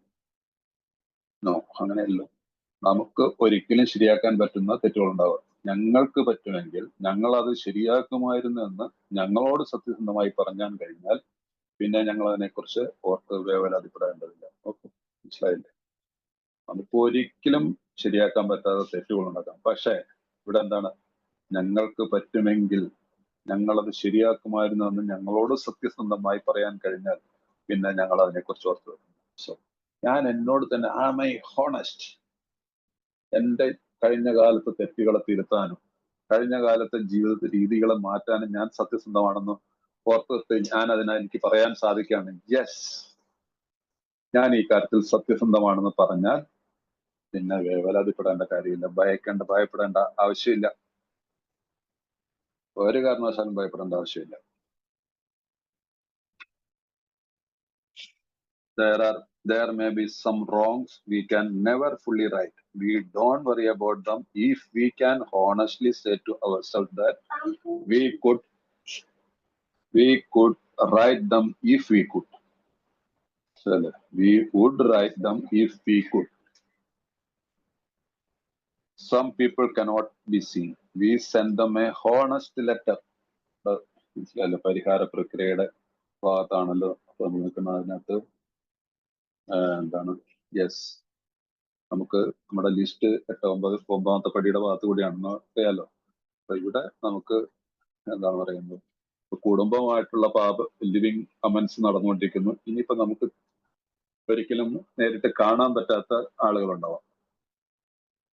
നോ, അങ്ങനെയല്ല. നമുക്ക് ഒരിക്കലും ശരിയാക്കാൻ പറ്റുന്ന തെറ്റുകളുണ്ടാകും. ഞങ്ങൾക്ക് പറ്റുമെങ്കിൽ ഞങ്ങൾ അത് ശരിയാക്കുമായിരുന്നു എന്ന് ഞങ്ങളോട് സത്യസന്ധമായി പറഞ്ഞാൻ കഴിഞ്ഞാൽ പിന്നെ ഞങ്ങൾ അതിനെക്കുറിച്ച് ഓർത്ത് വേവലാതിപ്പെടേണ്ടതില്ല. ഓക്കെ, മനസ്സിലായില്ലേ? നമുക്ക് ഒരിക്കലും ശരിയാക്കാൻ പറ്റാത്ത തെറ്റുകൾ ഉണ്ടാക്കാം. പക്ഷെ ഇവിടെ എന്താണ്? ഞങ്ങൾക്ക് പറ്റുമെങ്കിൽ ഞങ്ങളത് ശരിയാക്കുമായിരുന്നു എന്ന് ഞങ്ങളോട് സത്യസന്ധമായി പറയാൻ കഴിഞ്ഞാൽ പിന്നെ ഞങ്ങൾ അതിനെക്കുറിച്ച് ഓർത്ത് വെക്കും. സോ ഞാൻ എന്നോട് തന്നെ ആം ഐ ഹോണസ്റ്റ്. എന്റെ കഴിഞ്ഞ കാലത്തെ തെറ്റുകളെ തിരുത്താനും കഴിഞ്ഞ കാലത്തെ ജീവിത രീതികളെ മാറ്റാനും ഞാൻ സത്യസന്ധമാണെന്ന് ഓർത്ത് ഞാൻ എനിക്ക് പറയാൻ സാധിക്കുകയാണ്, യെസ്, ഞാൻ ഈ കാര്യത്തിൽ സത്യസന്ധമാണെന്ന് പറഞ്ഞാൽ പിന്നെ വേവലാതിപ്പെടേണ്ട കാര്യമില്ല, ഭയപ്പെടേണ്ട ആവശ്യമില്ല. ഒരു കാരണവശാലും ഭയപ്പെടേണ്ട ആവശ്യമില്ല. There may be some wrongs we can never fully right. We don't worry about them if we can honestly say to ourselves that we could write them if we could. So we would write them if we could. Some people cannot be seen. We send them a honest letter. പരിഹാര പ്രക്രിയയുടെ ഭാഗത്താണല്ലോ അപ്പൊ നിൽക്കുന്ന. അതിനകത്ത് എന്താണ്, yes, നമുക്ക് നമ്മുടെ list 8-9 പടിയുടെ ഭാഗത്ത് കൂടിയാണെന്ന് അറിയാലോ. അപ്പൊ ഇവിടെ നമുക്ക് എന്താണ് പറയുന്നത്, കുടുംബമായിട്ടുള്ള ലിവിങ് കമന്റ്സ് നടന്നുകൊണ്ടിരിക്കുന്നു. ഇനിയിപ്പോ നമുക്ക് ഒരിക്കലും നേരിട്ട് കാണാൻ പറ്റാത്ത ആളുകളുണ്ടാവാം,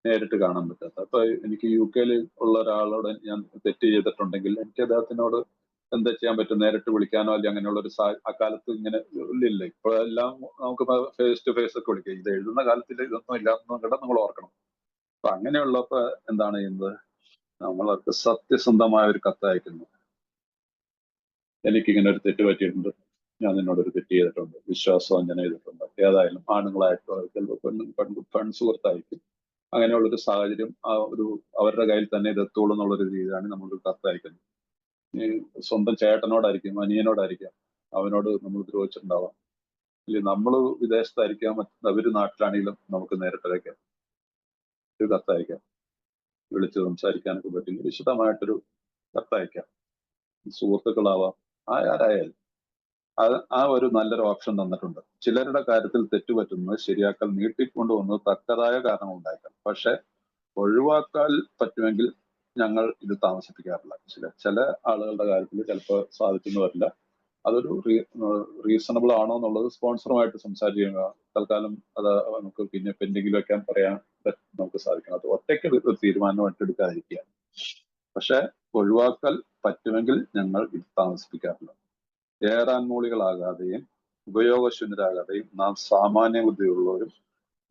നേരിട്ട് കാണാൻ പറ്റാത്ത. അപ്പൊ എനിക്ക് UK ഉള്ള ഒരാളോട് ഞാൻ തെറ്റ് ചെയ്തിട്ടുണ്ടെങ്കിൽ എനിക്ക് അദ്ദേഹത്തിനോട് എന്താ ചെയ്യാൻ പറ്റും? നേരിട്ട് വിളിക്കാനോ അല്ലെങ്കിൽ അങ്ങനെയുള്ള ഒരു അക്കാലത്ത് ഇങ്ങനെ ഇല്ല. ഇപ്പോഴെല്ലാം നമുക്ക് ഫേസ് ടു ഫേസ് ഒക്കെ വിളിക്കാം. ഇത് എഴുതുന്ന കാലത്തിൽ ഇതൊന്നും ഇല്ലാന്നും കൂടെ നമ്മൾ ഓർക്കണം. അപ്പൊ അങ്ങനെയുള്ളപ്പോ എന്താണ് ചെയ്യുന്നത്? നമ്മളവർക്ക് സത്യസന്ധമായ ഒരു കത്ത് അയക്കുന്നു. എനിക്കിങ്ങനെ ഒരു തെറ്റ് പറ്റിയിട്ടുണ്ട്, ഞാൻ നിന്നോടൊരു തെറ്റ് ചെയ്തിട്ടുണ്ട്, വിശ്വാസവഞ്ചന ചെയ്തിട്ടുണ്ട്. ഏതായാലും ആണുങ്ങളായിട്ടോ ചിലപ്പോൾ പെൺസുഹൃത്തായിരിക്കും. അങ്ങനെയുള്ളൊരു സാഹചര്യം അവരുടെ കയ്യിൽ തന്നെ ഇത് എത്തുള്ളൂ എന്നുള്ളൊരു രീതിയിലാണ് നമ്മളൊരു കത്ത് അയക്കുന്നത്. സ്വന്തം ചേട്ടനോടായിരിക്കും, അനിയനോടായിരിക്കാം, അവനോട് നമ്മൾ ദ്രോഹിച്ചിട്ടുണ്ടാവാം. ഇല്ലെങ്കിൽ നമ്മൾ വിദേശത്തായിരിക്കാം, അവര് നാട്ടിലാണെങ്കിലും നമുക്ക് നേരിട്ട് അയക്കാം, ഒരു കത്തയക്കാം. വിളിച്ച് സംസാരിക്കാനൊക്കെ പറ്റില്ല, വിശദമായിട്ടൊരു കത്തയക്കാം. സുഹൃത്തുക്കളാവാം, ആരായാലും ആ ഒരു നല്ലൊരു ഓപ്ഷൻ തന്നിട്ടുണ്ട്. ചിലരുടെ കാര്യത്തിൽ തെറ്റുപറ്റുന്നത് ശരിയാക്കൽ നീട്ടിക്കൊണ്ടുവന്നത് തക്കതായ കാരണം ഉണ്ടായേക്കാം. പക്ഷെ ഒഴിവാക്കാൻ പറ്റുമെങ്കിൽ ഞങ്ങൾ ഇത് താമസിപ്പിക്കാറില്ല. ചില ആളുകളുടെ കാര്യത്തിൽ ചിലപ്പോൾ സാധിക്കുന്നു വരില്ല. അതൊരു റീസണബിൾ ആണോ എന്നുള്ളത് സ്പോൺസറുമായിട്ട് സംസാരിക്കുക. തൽക്കാലം അത് നമുക്ക് പിന്നെ പെൻഡിങ്ങിൽ വെക്കാൻ പറയാൻ നമുക്ക് സാധിക്കണം. അത് ഒറ്റയ്ക്ക് ഒരു തീരുമാനമായിട്ട് എടുക്കാതിരിക്കുക. പക്ഷെ ഒഴിവാക്കൽ പറ്റുമെങ്കിൽ ഞങ്ങൾ ഇത് താമസിപ്പിക്കാറില്ല. ഏറാൻമൂളികളാകാതെയും ഉപയോഗശൂന്യരാകാതെയും നാം സാമാന്യ ബുദ്ധിയുള്ളവരും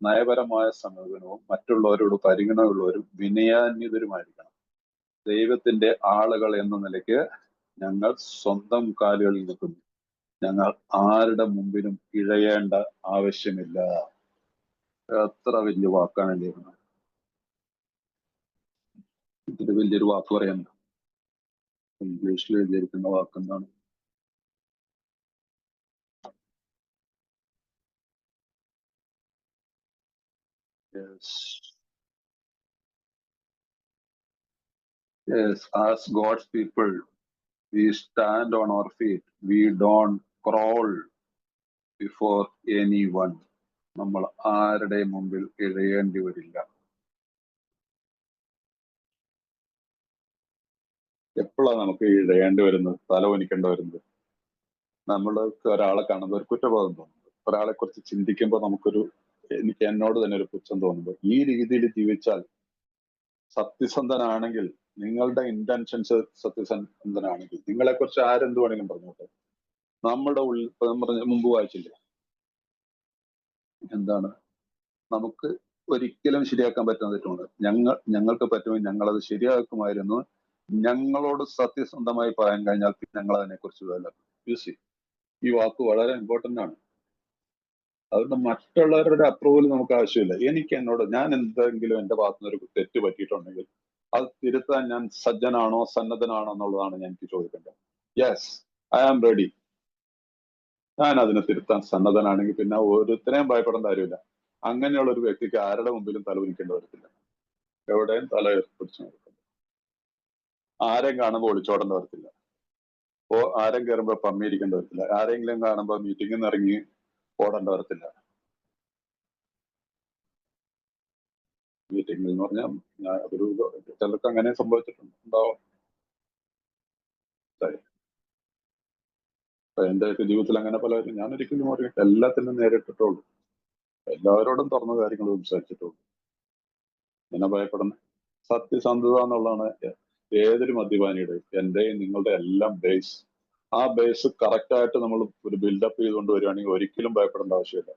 നയപരമായ സമീപനവും മറ്റുള്ളവരോട് പരിഗണനയുള്ളവരും വിനയാന്വിതരുമായിരിക്കണം. ദൈവത്തിന്റെ ആളുകൾ എന്ന നിലയ്ക്ക് ഞങ്ങൾ സ്വന്തം കാലുകളിൽ നിൽക്കുന്നു. ഞങ്ങൾ ആരുടെ മുമ്പിലും ഇഴയേണ്ട ആവശ്യമില്ല. എത്ര വലിയ വാക്കാണ് എഴുതിയിരുന്നത്. ഇതിൽ വലിയൊരു വാക്ക് പറയാൻ ഇംഗ്ലീഷിൽ എഴുതിയിരിക്കുന്ന വാക്കെന്താണ്? Yes, as God's people, we stand on our feet. We don't crawl before anyone. നമ്മൾ ആരുടെ മുമ്പിൽ ഇഴയേണ്ടി വരില്ല. എപ്പോഴാണ് നമുക്ക് ഇഴയേണ്ടി വരുന്നത്, തലവനിക്കേണ്ടി വരുന്നത്? നമ്മൾക്ക് ഒരാളെ കാണുമ്പോൾ ഒരു കുറ്റബോധം തോന്നുന്നു. ഒരാളെ കുറിച്ച് ചിന്തിക്കുമ്പോൾ നമുക്കൊരു എന്നോട് തന്നെ ഒരു പുച്ഛം തോന്നുമ്പോൾ, ഈ രീതിയിൽ ജീവിച്ചാൽ സത്യസന്ധനാണെങ്കിൽ, നിങ്ങളുടെ ഇന്റൻഷൻസ് സത്യസന്ധനാണെങ്കിൽ, നിങ്ങളെ കുറിച്ച് ആരെന്ത് വേണമെങ്കിലും പറഞ്ഞോട്ടെ. നമ്മുടെ ഉള്ളിൽ പറഞ്ഞ മുമ്പ് വായിച്ചില്ലേ, എന്താണ് നമുക്ക് ഒരിക്കലും ശരിയാക്കാൻ പറ്റുന്ന തെറ്റുണ്ട്. ഞങ്ങൾക്ക് പറ്റുമെങ്കിൽ ഞങ്ങളത് ശരിയാക്കുമായിരുന്നു. ഞങ്ങളോട് സത്യസന്ധമായി പറയാൻ കഴിഞ്ഞാൽ ഞങ്ങൾ അതിനെക്കുറിച്ച് യൂസ് ചെയ്യും. ഈ വാക്ക് വളരെ ഇമ്പോർട്ടന്റ് ആണ്. അതുകൊണ്ട് മറ്റുള്ളവരുടെ അപ്രൂവൽ നമുക്ക് ആവശ്യമില്ല. ഞാൻ എന്തെങ്കിലും എന്റെ ഭാഗത്തുനിന്ന് ഒരു തെറ്റ് പറ്റിയിട്ടുണ്ടെങ്കിൽ അത് തിരുത്താൻ ഞാൻ സജ്ജനാണോ സന്നദ്ധനാണോ എന്നുള്ളതാണ് എനിക്ക് ചോദിക്കേണ്ടത്. Yes, I am ready. ഞാൻ അതിനെ തിരുത്താൻ സന്നദ്ധനാണെങ്കിൽ പിന്നെ ഒരുത്തരെയും ഭയപ്പെടേണ്ട കാര്യമില്ല. അങ്ങനെയുള്ള ഒരു വ്യക്തിക്ക് ആരുടെ മുമ്പിലും തലകുനിക്കേണ്ടി വരത്തില്ല. എവിടെയും തല പിടിച്ചു നടക്കില്ല. ആരെയും കാണുമ്പോൾ ഒളിച്ചോടേണ്ടി വരത്തില്ല. ആരും കയറുമ്പോൾ പമ്മിയിരിക്കേണ്ടി വരത്തില്ല. ആരെങ്കിലും കാണുമ്പോൾ മീറ്റിംഗിൽ നിന്ന് ഇറങ്ങി ഓടേണ്ടി വരത്തില്ല. മീറ്റിംഗിൽ എന്ന് പറഞ്ഞാൽ അതൊരു ചിലർക്ക് അങ്ങനെ സംഭവിച്ചിട്ടുണ്ടാവും. എന്റെ ജീവിതത്തിൽ അങ്ങനെ പലരും ഞാൻ ഒരിക്കലും എല്ലാത്തിനും നേരിട്ടിട്ടുള്ളൂ. എല്ലാവരോടും തുറന്ന കാര്യങ്ങൾ സംസാരിച്ചിട്ടുള്ളൂ. എന്നെ ഭയപ്പെടുന്ന സത്യസന്ധത എന്നുള്ളതാണ് ഏതൊരു മദ്യപാനിയുടെ, എന്റെയും നിങ്ങളുടെ എല്ലാം ബേസ്. ആ ബേസ് കറക്റ്റായിട്ട് നമ്മൾ ഒരു ബിൽഡപ്പ് ചെയ്തുകൊണ്ട് വരികയാണെങ്കിൽ ഒരിക്കലും ഭയപ്പെടേണ്ട ആവശ്യമില്ല.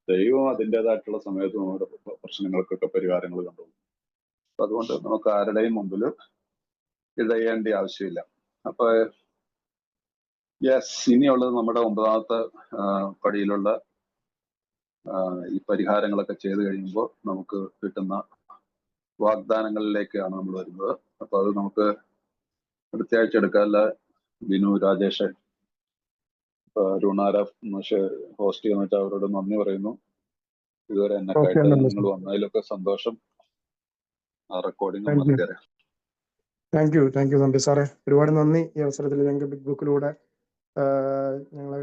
ദൈവം അതിൻ്റെതായിട്ടുള്ള സമയത്ത് നമ്മുടെ പ്രശ്നങ്ങൾക്കൊക്കെ പരിഹാരങ്ങൾ കണ്ടുപോകും. അതുകൊണ്ട് നമുക്ക് ആരുടെയും മുമ്പിൽ ഇഴയേണ്ട ആവശ്യമില്ല. അപ്പൊ യെസ്, ഇനിയുള്ളത് നമ്മുടെ 9ാമത്തെ പടിയിലുള്ള ഈ പരിഹാരങ്ങളൊക്കെ ചെയ്തു കഴിയുമ്പോൾ നമുക്ക് കിട്ടുന്ന വാഗ്ദാനങ്ങളിലേക്കാണ് നമ്മൾ വരുന്നത്. അപ്പൊ അത് നമുക്ക് അടുത്ത ആഴ്ച എടുക്കാമല്ല. ബിനു, രാജേഷ്, അരുണാര ഹോസ്റ്റ് ചെയ്യുന്ന വെച്ചാൽ അവരോട് നന്ദി പറയുന്നു. ഇതുവരെ എന്നെ കേട്ട് നിങ്ങൾ വന്നതിലൊക്കെ സന്തോഷം. ആ റെക്കോർഡിംഗ് നടത്തിത്തരാം. താങ്ക് യു നന്ദി സാറേ, ഒരുപാട് നന്ദി. ഈ അവസരത്തിൽ ഞങ്ങൾക്ക് ബിഗ് ബുക്കിലൂടെ ഞങ്ങളെ